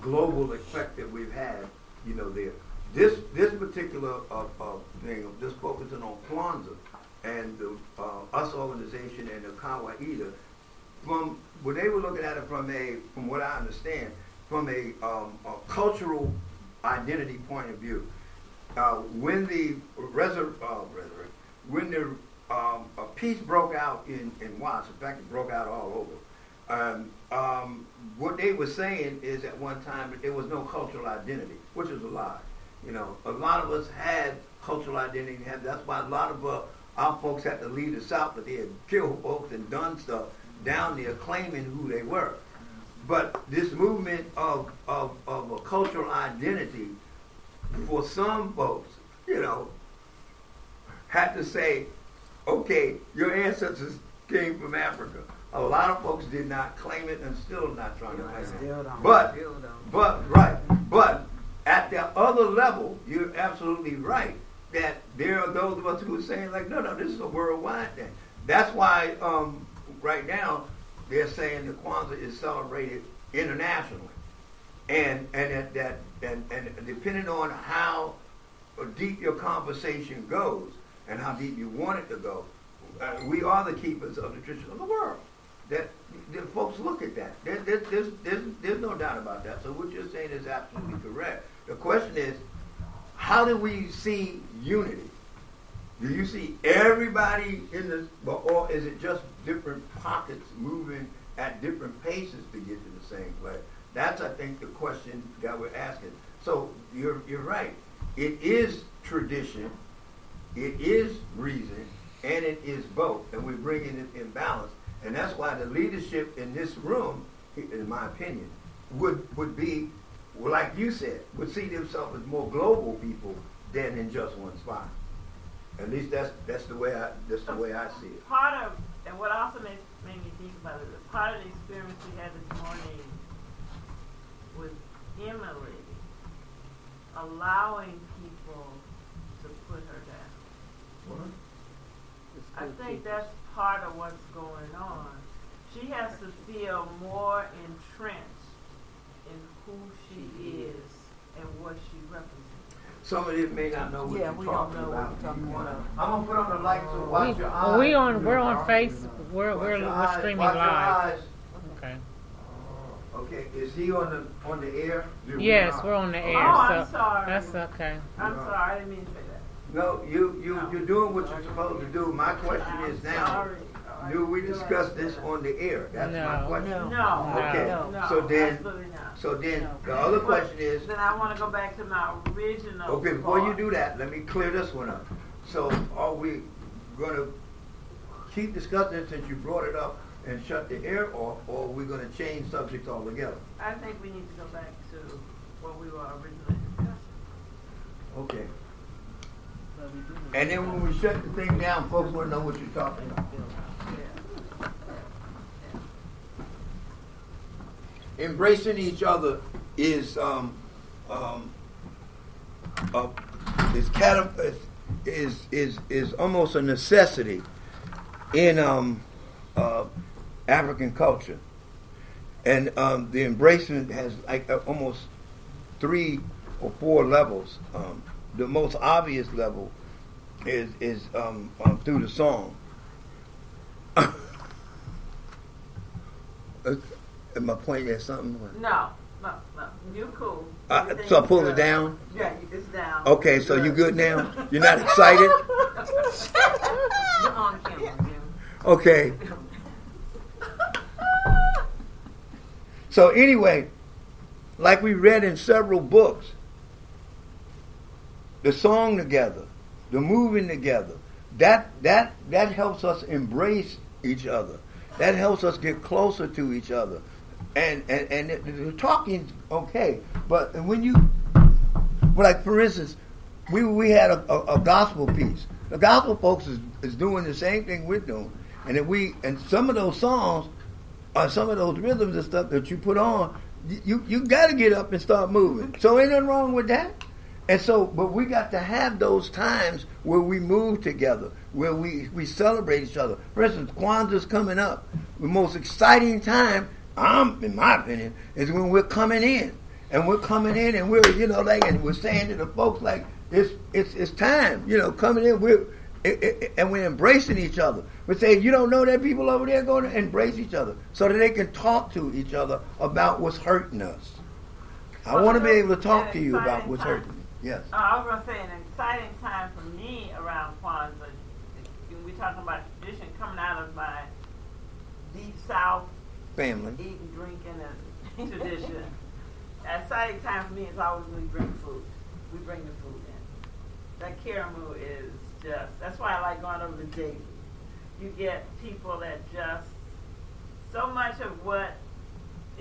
global effect that we've had, there. This particular thing of just focusing on Kwanzaa and the US organization and the Kawaida, from when they were looking at it from what I understand, from a cultural identity point of view, when the peace broke out in Watts, in fact it broke out all over. What they were saying is at one time that there was no cultural identity, which is a lie. A lot of us had cultural identity. That's why a lot of our folks had to leave the South, but they had killed folks and done stuff down there claiming who they were. But this movement of a cultural identity for some folks, had to say, okay, your ancestors came from Africa. A lot of folks did not claim it and still not trying to claim it. But at the other level, you're absolutely right that there are those of us who are saying like, no, this is a worldwide thing. That's why right now they're saying the Kwanzaa is celebrated internationally, and depending on how deep your conversation goes and how deep you want it to go, we are the keepers of the tradition of the world. That folks look at that. There's no doubt about that. So what you're saying is absolutely correct. The question is, how do we see unity? Do you see everybody in this, or is it just different pockets moving at different paces to get to the same place? That's, I think, the question that we're asking. So you're right. It is tradition, it is reason, and it is both, and we're bringing it in balance. And that's why the leadership in this room, in my opinion, would be, like you said, would see themselves as more global people than in just one spot. At least that's the way I see it. Part of, and what also made me think about it, part of the experience we had this morning with Emily, allowing people to put her down. What? I think that's part of what's going on. She has to feel more entrenched in who she is and what she represents. Some of you may not know what you're we talking don't know about. what you're talking about. I'm gonna put on the light so watch your eyes. We're on face. We're streaming watch your live. eyes. Okay. Okay, is he on the air? Yes, we're on the air. Oh, I'm so sorry. That's okay. I'm sorry, I didn't mean to say that. No, you're doing what you're supposed to do. My question is now, Sorry. do we discuss this on the air? That's my question. No. Okay, No, so then, absolutely not. the other question is, Then I want to go back to my original. okay, before you part. do that, let me clear this one up. So are we going to keep discussing it since you brought it up and shut the air off, or are we going to change subjects altogether? I think we need to go back to what we were originally discussing. Okay. And then when we shut the thing down, folks want to know what you're talking about. Embracing each other is almost a necessity in African culture, and the embracement has like almost 3 or 4 levels. The most obvious level is through the song. Am I pointing at something? No. You cool. So I pull it down? Yeah, it's down. Okay, so you good now? You're not excited? You're on camera, Jim. Okay. So anyway, like we read in several books, the song together, the moving together, that helps us embrace each other. That helps us get closer to each other. And the talking's okay, but when you, like for instance, we had a gospel piece. The gospel folks is doing the same thing we're doing, and some of those songs, some of those rhythms and stuff that you put on, you got to get up and start moving. So ain't nothing wrong with that. And so, but we got to have those times where we move together, where we celebrate each other. For instance, Kwanzaa's coming up. The most exciting time, in my opinion, is when we're coming in. And we're coming in and we're, and we're saying to the folks, like, it's time, coming in. And we're embracing each other. We're saying, you don't know that people over there going to embrace each other so that they can talk to each other about what's hurting us. I want to be able to talk to you about what's hurting you. Yes. I was going to say an exciting time for me around Kwanzaa. We're talking about tradition coming out of my deep South family, eating, drinking, and tradition. An exciting time for me is always when we bring food. We bring the food in. That karamu is just, that's why I like going over to Davie. You get people that just, so much of what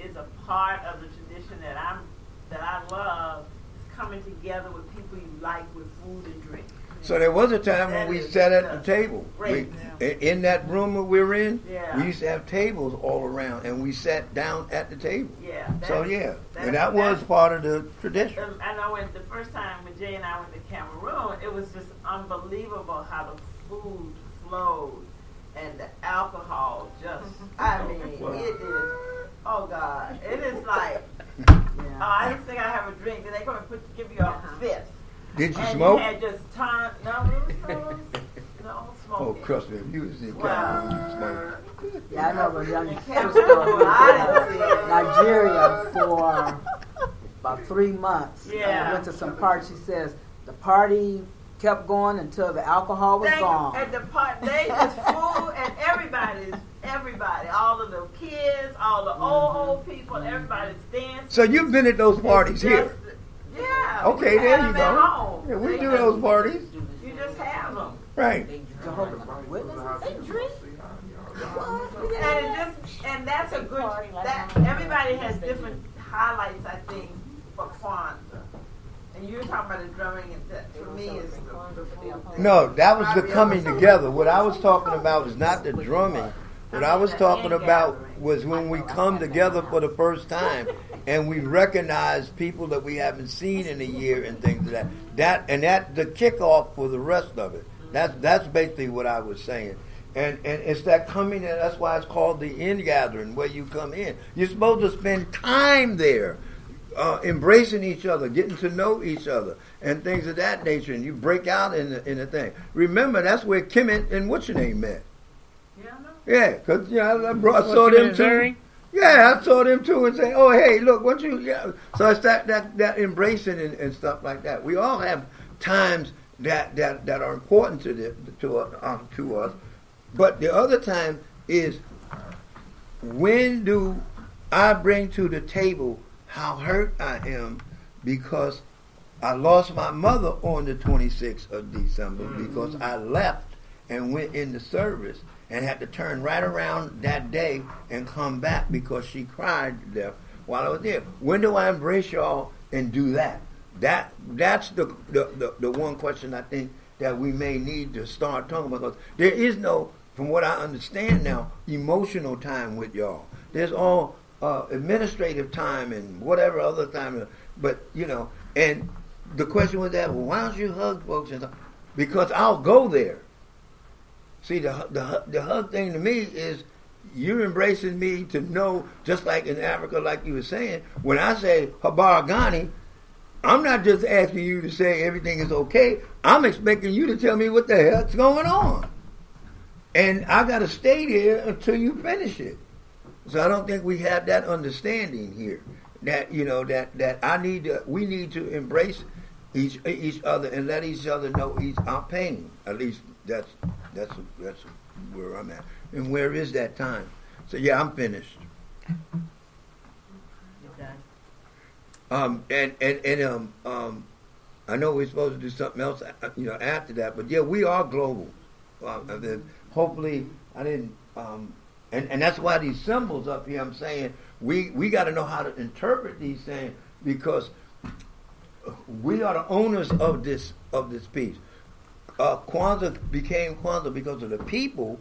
is a part of the tradition that I love is coming together with people you like with food and drink. So there was a time when we sat at the table. Great. In that room that we're in, Yeah. we used to have tables all around, and we sat down at the table. Yeah. So yeah, and that was part of the tradition. I know when the first time when Jay and I went to Cameroon, it was just unbelievable how the food flowed and the alcohol just, I mean, it is, oh God, it is like, I just think I have a drink, then they come and give you a fifth. Did you and smoke? You had just time, no smoking. Oh, trust me, if you was in Cameroon, you smoked. Yeah, I know a young sister Cameroon, I who didn't was see it. in Nigeria for about 3 months. Yeah. Went to some party. She says the party kept going until the alcohol was gone. At the party, they just food and everybody, all of the kids, all the old people, everybody's dancing. So you've been at those parties here? Yeah. Okay, we there have you them at go. home. Yeah, we They do just- those parties. You just have them. Right. Jehovah's Witnesses, they drink. And that's a good, that, everybody has different highlights, I think, for Kwanzaa. And you're talking about the drumming, and that, for me, is the food. No, that was the coming together. What I was talking about was not the drumming. What I was talking about was when we come together for the first time and we recognize people that we haven't seen in a year and things of that. That the kickoff for the rest of it. That's basically what I was saying. And it's that coming, and that's why it's called the ingathering, where you come in. You're supposed to spend time there, embracing each other, getting to know each other, and things of that nature. And you break out in the thing. Remember, that's where Kim and what's your name met. Yeah, because I saw them too. Yeah, I saw them too and say, "Oh, hey, look, what you?" Yeah. So it's that embracing and stuff like that. We all have times that are important to us, but the other time is when do I bring to the table how hurt I am because I lost my mother on the 26th of December because I left and went into service. And had to turn right around that day and come back because she cried to death while I was there. When do I embrace y'all and do that? That's the one question I think that we may need to start talking about. Because there is no, from what I understand now, emotional time with y'all. There's all administrative time and whatever other time. But, and the question was that, well, why don't you hug folks? And stuff? Because I'll go there. See, the hug thing to me is you're embracing me to know, just like in Africa, like you were saying, when I say Habar Ghani, I'm not just asking you to say everything is okay. I'm expecting you to tell me what the hell's going on. And I got to stay there until you finish it. So I don't think we have that understanding here. That, we need to embrace each other and let each other know our pain. At least that's where I'm at. And where is that time? So yeah, I'm finished. I know we're supposed to do something else, after that. But yeah, we are global. Hopefully, I didn't. And that's why these symbols up here. I'm saying we got to know how to interpret these things because we are the owners of this piece. Kwanzaa became Kwanzaa because of the people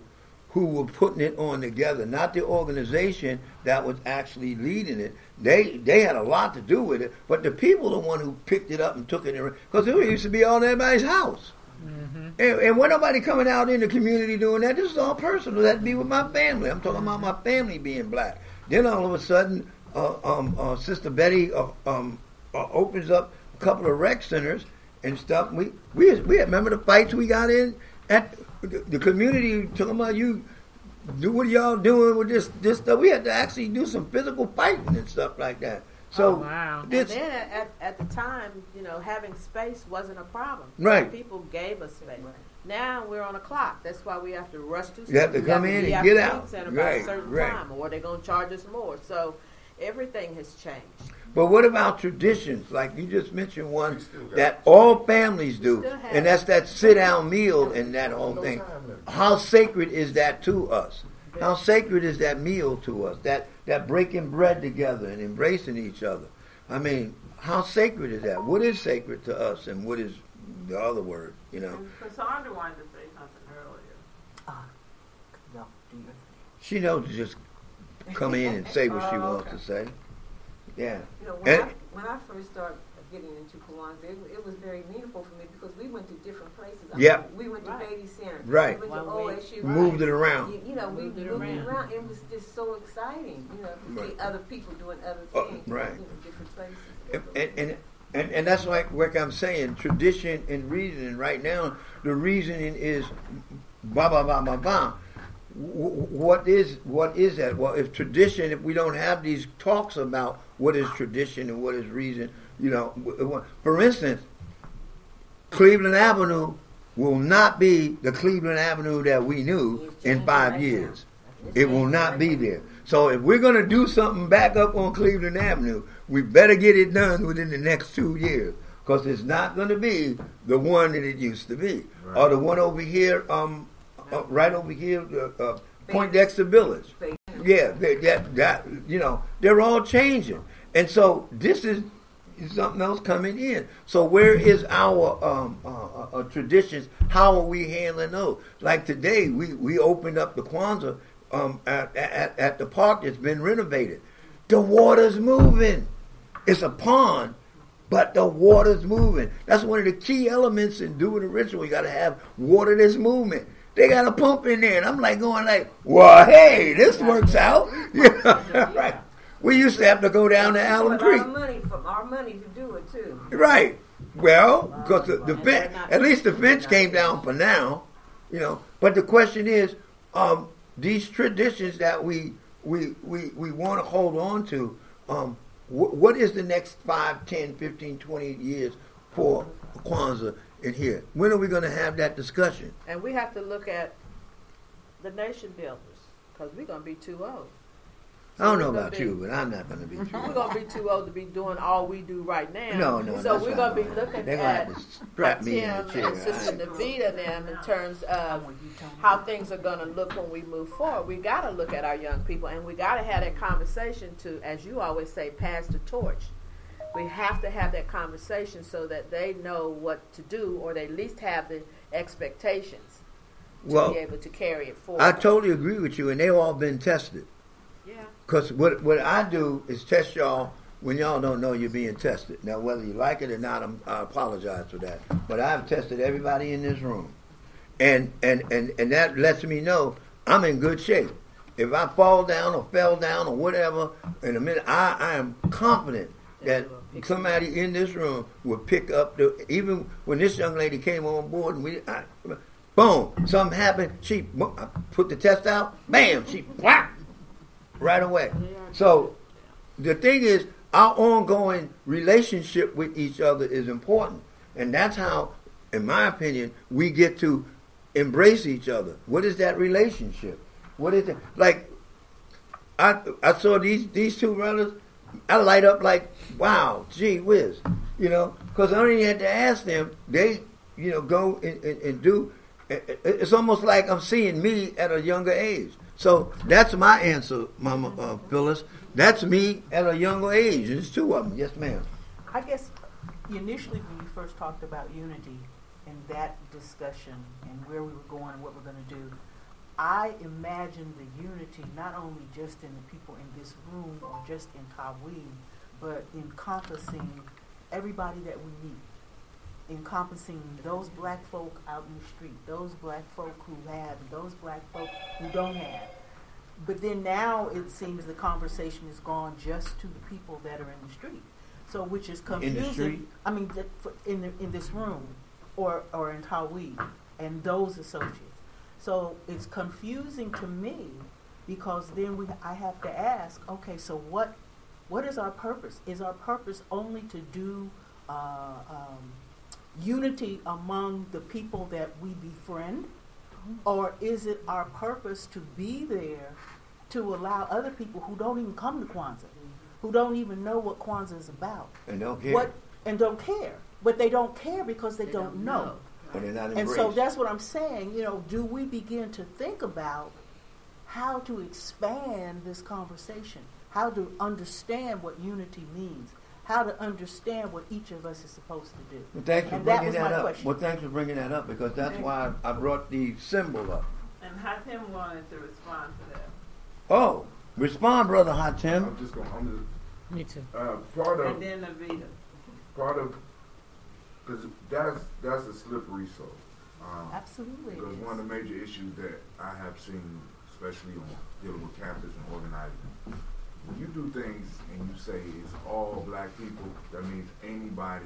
who were putting it on together, not the organization that was actually leading it. They had a lot to do with it, but the people are the one who picked it up and took it in, because it used to be on everybody's house. Mm-hmm. And when nobody coming out in the community doing that, this is all personal. That'd be with my family. I'm talking about my family being black. Then all of a sudden, Sister Betty opens up a couple of rec centers and stuff. We remember the fights we got in at the community. Talking about you do what y'all doing with this stuff. We had to actually do some physical fighting and stuff like that. So wow. And then at the time, having space wasn't a problem. Right. People gave us space. Now we're on a clock. That's why we have to rush through. You have to come in and get out. At about a certain time, or they're going to charge us more. So everything has changed. But what about traditions? Like you just mentioned one that all families do, and that's that sit-down meal and that whole thing. How sacred is that to us? How sacred is that meal to us? That breaking bread together and embracing each other. I mean, how sacred is that? What is sacred to us, and what is the other word? You know. And Cassandra wanted to say something earlier. No, do you? She knows to just come in and say what she wants to say. Yeah. You know, And- when I first started getting into Kwanzaa, it was very meaningful for me because we went to different places. Yeah. We went to Right. Baby Center. Right. We went to Well, we OSU. Moved it around. You know, we Moved moved it it around. around. It was just so exciting, you know, to Right. see other people doing other Oh, things. right. You know, different places. And that's like I'm saying, tradition and reasoning. Right now, the reasoning is blah blah blah blah blah. What is that? Well, if tradition, if we don't have these talks about what is tradition and what is reason, you know, for instance, Cleveland Avenue will not be the Cleveland Avenue that we knew in 5 years. It will not be there. So if we're going to do something back up on Cleveland Avenue, we better get it done within the next 2 years, because it's not going to be the one that it used to be, Right. or the one over here, right over here, Poindexter Village. Yeah, that you know, they're all changing, and so this is something else coming in. So where is our traditions? How are we handling those? Like today, we opened up the Kwanzaa at the park that's been renovated. The water's moving. It's a pond, but the water's moving. That's one of the key elements in doing a ritual. You got to have water that's moving. They got a pump in there, and I'm like going like, well, hey, this works out. Yeah, right. We used to have to go down to Allen Creek. Our money to do it too. Right. Well, because the bench, at least the bench came down for now, you know. But the question is, these traditions that we want to hold on to, what is the next 5, 10, 15, 20 years for Kwanzaa in here? When are we going to have that discussion? And we have to look at the nation builders, because we're going to be too old. I don't know about you, but I'm not going to be too We're going to be too old to be doing all we do right now. No, So that's we're not going to be right. looking They're gonna at have to strap me in a Tim chair. and Sister Navita and them in terms of how things are going to look when we move forward. We got to look at our young people, and we got to have that conversation to, as you always say, pass the torch. We have to have that conversation so that they know what to do, or they at least have the expectations to be able to carry it forward. I totally agree with you, and they've all been tested. Yeah. Because what I do is test y'all when y'all don't know you're being tested. Now, whether you like it or not, I apologize for that. But I've tested everybody in this room. And that lets me know I'm in good shape. If I fall down or fell down or whatever, in a minute, I am confident that somebody in this room will pick up even when this young lady came on board and boom, something happened, she put the test out, bam, she whack, right away. So the thing is, our ongoing relationship with each other is important. And that's how, in my opinion, we get to embrace each other. What is that relationship? What is it? Like, I saw these two brothers, I light up like, wow, gee whiz, you know, because I don't even have to ask them. They, you know, go and do. It's almost like I'm seeing me at a younger age. So that's my answer, Mama Phyllis. That's me at a younger age. There's two of them. Yes, ma'am. I guess initially when you first talked about unity and that discussion and where we were going and what we're going to do, I imagined the unity not only just in the people in this room or just in Tawi, but encompassing everybody that we meet, encompassing those black folk out in the street, those black folk who have, those black folk who don't have. But then now it seems the conversation has gone just to the people that are in the street. So which is confusing. In the street? I mean, in this room or in Tawi and those associates. So it's confusing to me because then I have to ask, okay, so what is our purpose? Is our purpose only to do unity among the people that we befriend? Or is it our purpose to be there to allow other people who don't even come to Kwanzaa, who don't even know what Kwanzaa is about? And don't care. And don't care. But they don't care because they don't know. Or they're not And embraced. so that's what I'm saying. You know, do we begin to think about how to expand this conversation? How to understand what unity means? how to understand what each of us is supposed to do. Well, thanks for And that bringing was that my up. question. Well, thanks for bringing that up because that's why I brought the symbol up. And Hatim wanted to respond to that. Oh, respond, brother Hatim. I'm just going. Me too. Part of And then Avita. because that's a slippery slope. Absolutely. Because one of the major issues that I have seen, especially on dealing with campus and organizing, when you do things and you say it's all black people, that means anybody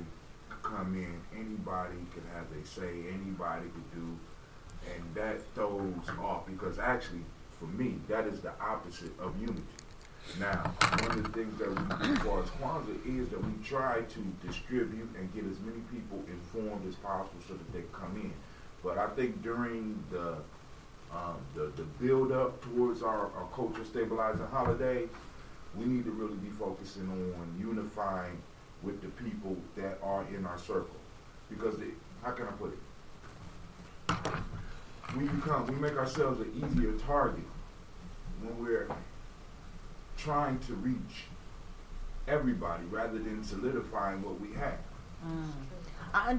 could come in, anybody can have their say, anybody could do, and that throws off because actually, for me, that is the opposite of unity. Now, one of the things that we do as far as Kwanzaa is that we try to distribute and get as many people informed as possible so that they come in. But I think during the build up towards our culture stabilizing holiday, we need to really be focusing on unifying with the people that are in our circle. Because how can I put it? We make ourselves an easier target when we're trying to reach everybody rather than solidifying what we have. I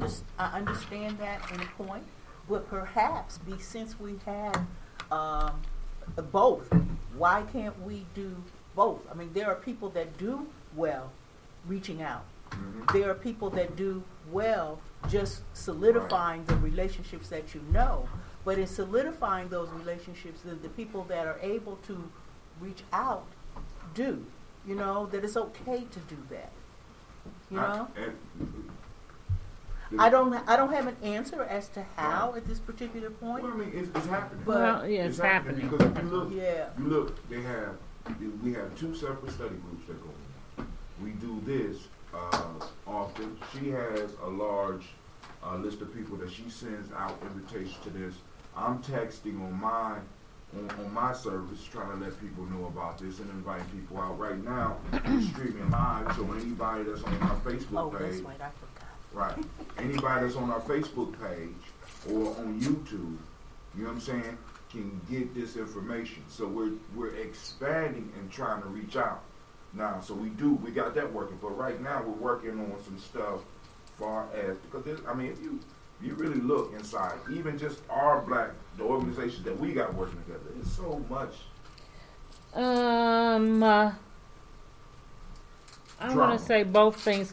understand that in a point, but perhaps since we have both, why can't we do both? I mean, there are people that do well reaching out. Mm-hmm. There are people that do well just solidifying the relationships that you know. But in solidifying those relationships, the people that are able to reach out do. You know, that it's okay to do that. You know? I don't have an answer as to how at this particular point. Well, I mean, it's happening. Well, yeah, it's happening. Because if you look, we have two separate study groups that go on. We do this often. She has a large list of people that she sends out invitations to this. I'm texting on my service trying to let people know about this and inviting people out. Right now, we're streaming live, so anybody that's on our Facebook page. That's right, I forgot. Right. Anybody that's on our Facebook page or on YouTube, you know what I'm saying, can get this information. So we're expanding and trying to reach out. Now, so we got that working. But right now we're working on some stuff far as, because if you really look inside, even just the organizations that we got working together, it's so much. I want to say both things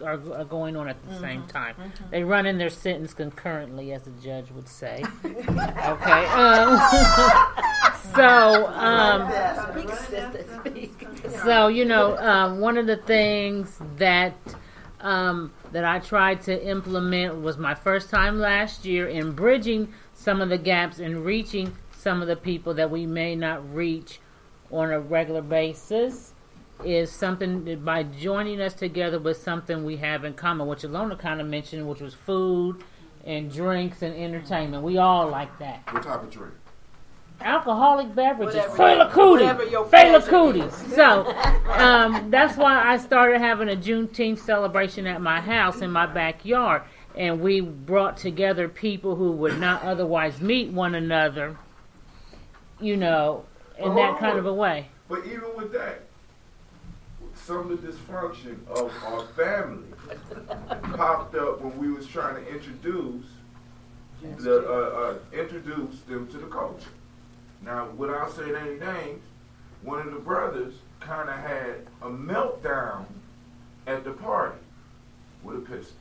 are going on at the same time. Mm-hmm. They run in their sentence concurrently, as the judge would say. Okay. One of the things that I tried to implement was my first time last year in bridging some of the gaps and reaching some of the people that we may not reach on a regular basis. Is something that by joining us together with something we have in common, which Alona kind of mentioned, which was food and drinks and entertainment. We all like that. What type of drink? Alcoholic beverages. Fela Cooties. So that's why I started having a Juneteenth celebration at my house in my backyard. And we brought together people who would not otherwise meet one another, in that kind of a way. But even with that, some of the dysfunction of our family popped up when we was trying to introduce them to the culture. Now, without saying any names, one of the brothers kind of had a meltdown at the party with a pistol.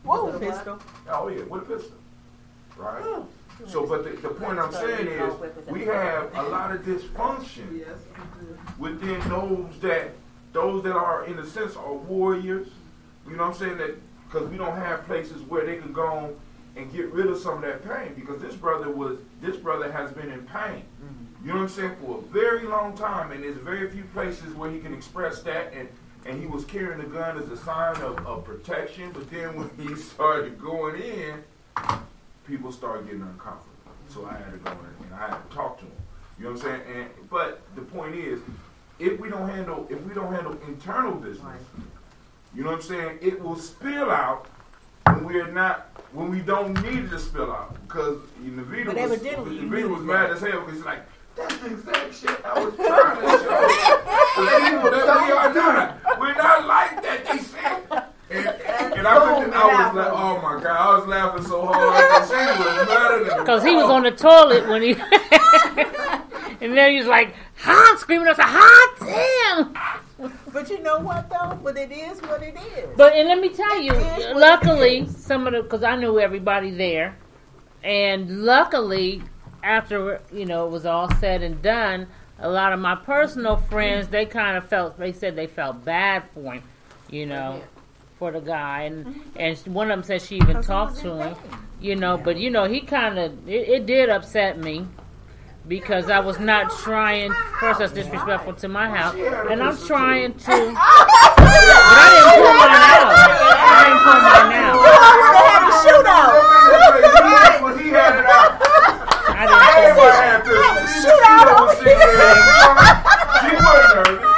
Whoa, pistol. Oh yeah, with a pistol. Right? Oh. So, but the point I'm saying is, we have a lot of dysfunction within those that are, in a sense, are warriors. You know what I'm saying? That because we don't have places where they can go and get rid of some of that pain. Because this brother has been in pain. You know what I'm saying? For a very long time, and there's very few places where he can express that. And he was carrying the gun as a sign of protection. But then when he started going in, people started getting uncomfortable. So I had to go in and I had to talk to him. You know what I'm saying? But the point is, if we don't handle internal business, you know what I'm saying, it will spill out when we don't need it to spill out. Because Vita was mad as hell because he's like, that's the exact shit I was trying to show the people that we are not. We're not like that. They laughing so hard because she was better than Because he was on the toilet when he... and then he was like, hot, screaming us, hot damn! But you know what, though? But it is what it is. But, and let me tell you, luckily, because I knew everybody there, and luckily, after, it was all said and done, a lot of my personal friends, they said they felt bad for him, for the guy. And one of them said she even talked to him, but, he kind of, it did upset me. Because I was not trying, first that's disrespectful to my house, and I'm trying to, but I didn't pull mine out. When he had it out. I didn't pull mine out. She wasn't nervous.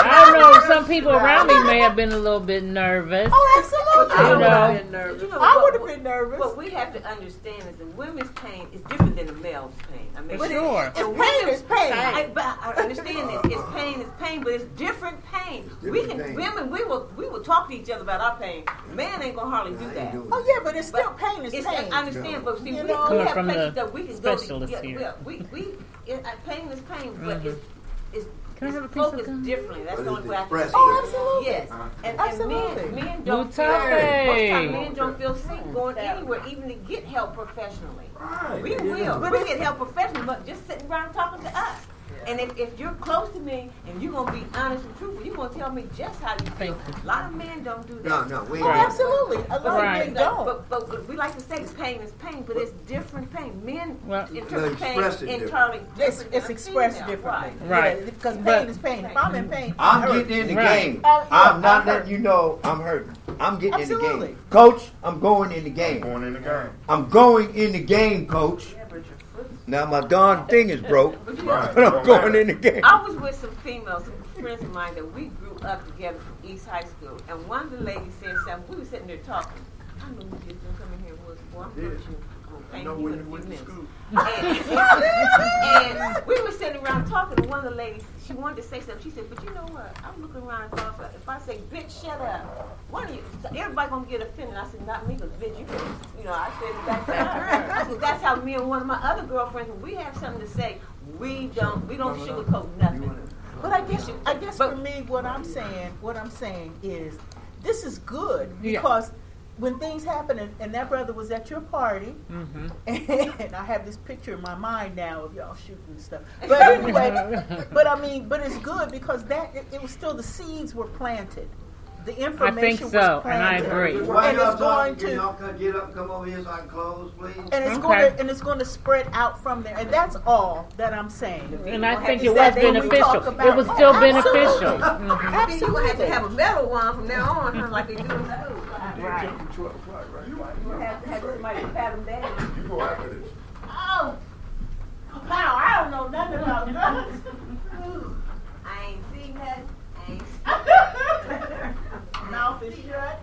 I know some people around me may have been a little bit nervous. Oh, absolutely. I would have been nervous. I would have been nervous. What we have to understand is that women's pain is different than the male's pain. I mean, Sure. And Pain is pain. I understand this. It's pain, but it's different pain. Women, we will talk to each other about our pain. Man ain't gonna hardly do that. Oh, yeah, but it's still pain is pain. I understand, but see, we Coming have from places the that we can go to. specialist here. Pain is pain, but it's Can I have a piece focused of gum? differently. That's But the it's only way I can expressed say it. absolutely. Yes, and Absolutely. men don't feel Mutafe. most times men don't feel safe going anywhere, even to get help professionally. Right. We will. We get help professionally, but just sitting around talking to us. And if you're close to me and you're gonna be honest and truthful, you're gonna tell me just how you feel. A lot of men don't do that. No, we Oh, absolutely. A lot Right. of men don't. But we like to say pain is pain, but it's different pain. Men Well, interpret pain express it entirely It's different. than a expressed female. differently. Right. Yeah, because But- pain is pain. If I'm in pain, I'm hurt. getting in the Right. game. Yeah, I'm not I'm letting hurt. you know I'm hurting. I'm getting in the Absolutely. game. Coach, I'm going in the game. Going in the game. I'm going in the game, coach. Now my darn thing is broke, Right. but I'm going in the game. I was with some females, some friends of mine that we grew up together from East High School, and one of the ladies said something. We were sitting there talking. I know you just gonna come in here and was, boy, I'm gonna put you. I'm gonna paint you in a few minutes. And we were sitting around talking, and one of the ladies, she wanted to say something. She said, "But you know what? I'm looking around and thought, if I say, bitch, shut up, one of you, everybody gonna get offended." I said, "Not me, because bitch, I said it back to her." So that's how me and one of my other girlfriends, when we have something to say, we don't sugarcoat nothing. But I guess for me, what I'm saying is, this is good because when things happen, and that brother was at your party, and I have this picture in my mind now of y'all shooting and stuff. But anyway, but it's good because it was still the seeds were planted. The information I think was so, planted. and I agree. And it's going to. Y'all get up and come over here so I can close, please. And it's going to spread out from there, and that's all that I'm saying. And I think Is it that was when we beneficial. talk about- It was still Absolutely. beneficial. Then you gonna have to have a metal one from now on, huh, like they do in school. Right. You have to have somebody to pat them down. You go after this. Oh, wow! I don't know nothing about guns. I ain't seen that. I ain't Mouth is shut.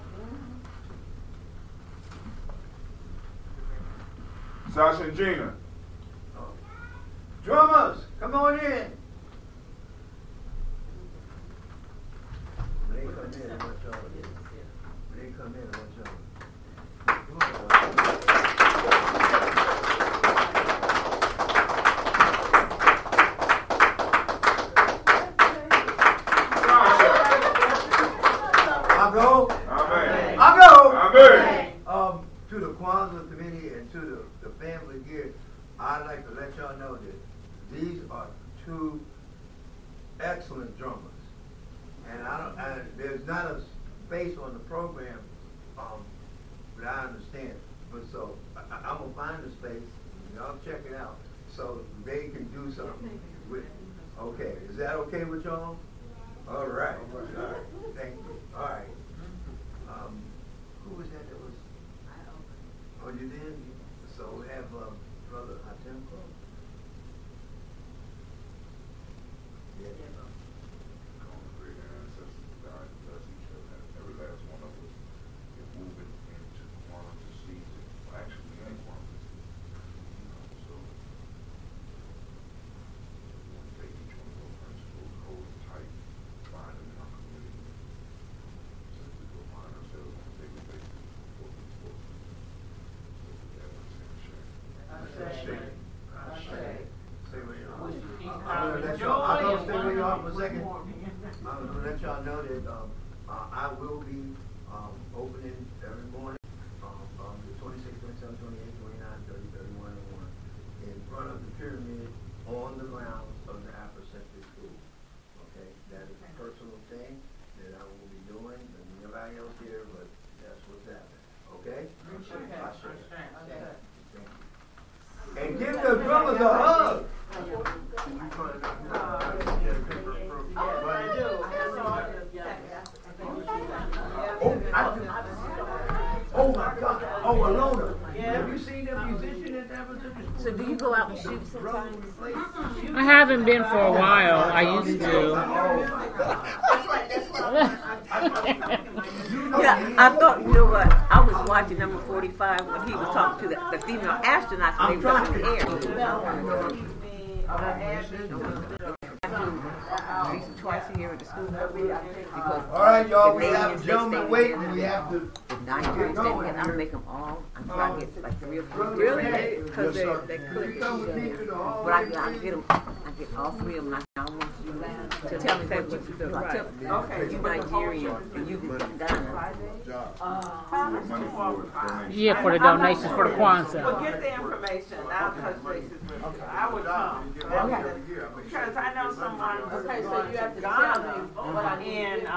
Sasha and Gina. Drummers, come on in. When they come in, I want y'all to when they come in, I want y'all I go. Amen. I go. Amen. To the Kwanzaa committee and to the family here, I'd like to let y'all know that these are two excellent drummers. And there's not a space on the program, but I understand. But so I'm gonna find a space, and I'll check it out, so they can do something with. Okay, is that okay with y'all? All right. All right. Thank you. All right. Who was that was? Oh, you did? So we have Brother Atemko. Yeah. Great ancestors, God bless each other. Every last one of us is moving into Kwanzaa season. Well, actually, we ain't Kwanzaa season. So, we want to take each one of those principles, hold them tight, find them in our community. Since we go find ourselves on a daily basis, will be opening every morning, the 26th, 27th, 28th, 29th, 30th, 31, and 1 in front of the pyramid on the grounds of the Afrocentric School. Okay, that is a personal thing that I will be doing, and nobody else here, but that's what's happening. Okay? And give the drummers a hug. Oh my God! Oh, Alona, have you seen them musicians at that particular school? So do you go out and shoot sometimes? I haven't been for a while. I used to. Yeah, I thought, you know what, I was watching number 45 when he was talking to the female astronauts when they were up in the air. At least twice a year at the school. All right, y'all, we have a gentleman waiting. We have to. The Nigerians didn't get, I'm make them all. I'm trying to get like 3 or 4. Really? Because they click. But I get them. I get all 3 of them. I want you to tell me what you do. Okay, you Nigerian and you Ghana. Yeah, for the donations for the Kwanzaa. Well, get the information. I'll touch bases with you. I would come. Because I know someone who's going to Ghana in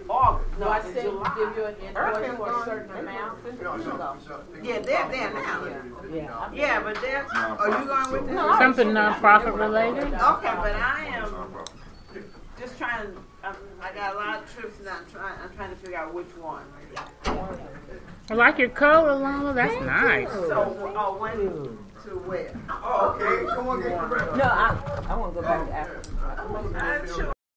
August. No, I said give you an invoice for a certain amount. Yeah, they're there now. Yeah, but they're. Are you going with them? Something non-profit related? Okay, but I am just trying. I got a lot of trips, and I'm trying to figure out which one. I like your coat, Alana. That's nice. So, when to where? Oh, okay. Come on, get your breath. No, I want to go back to Africa.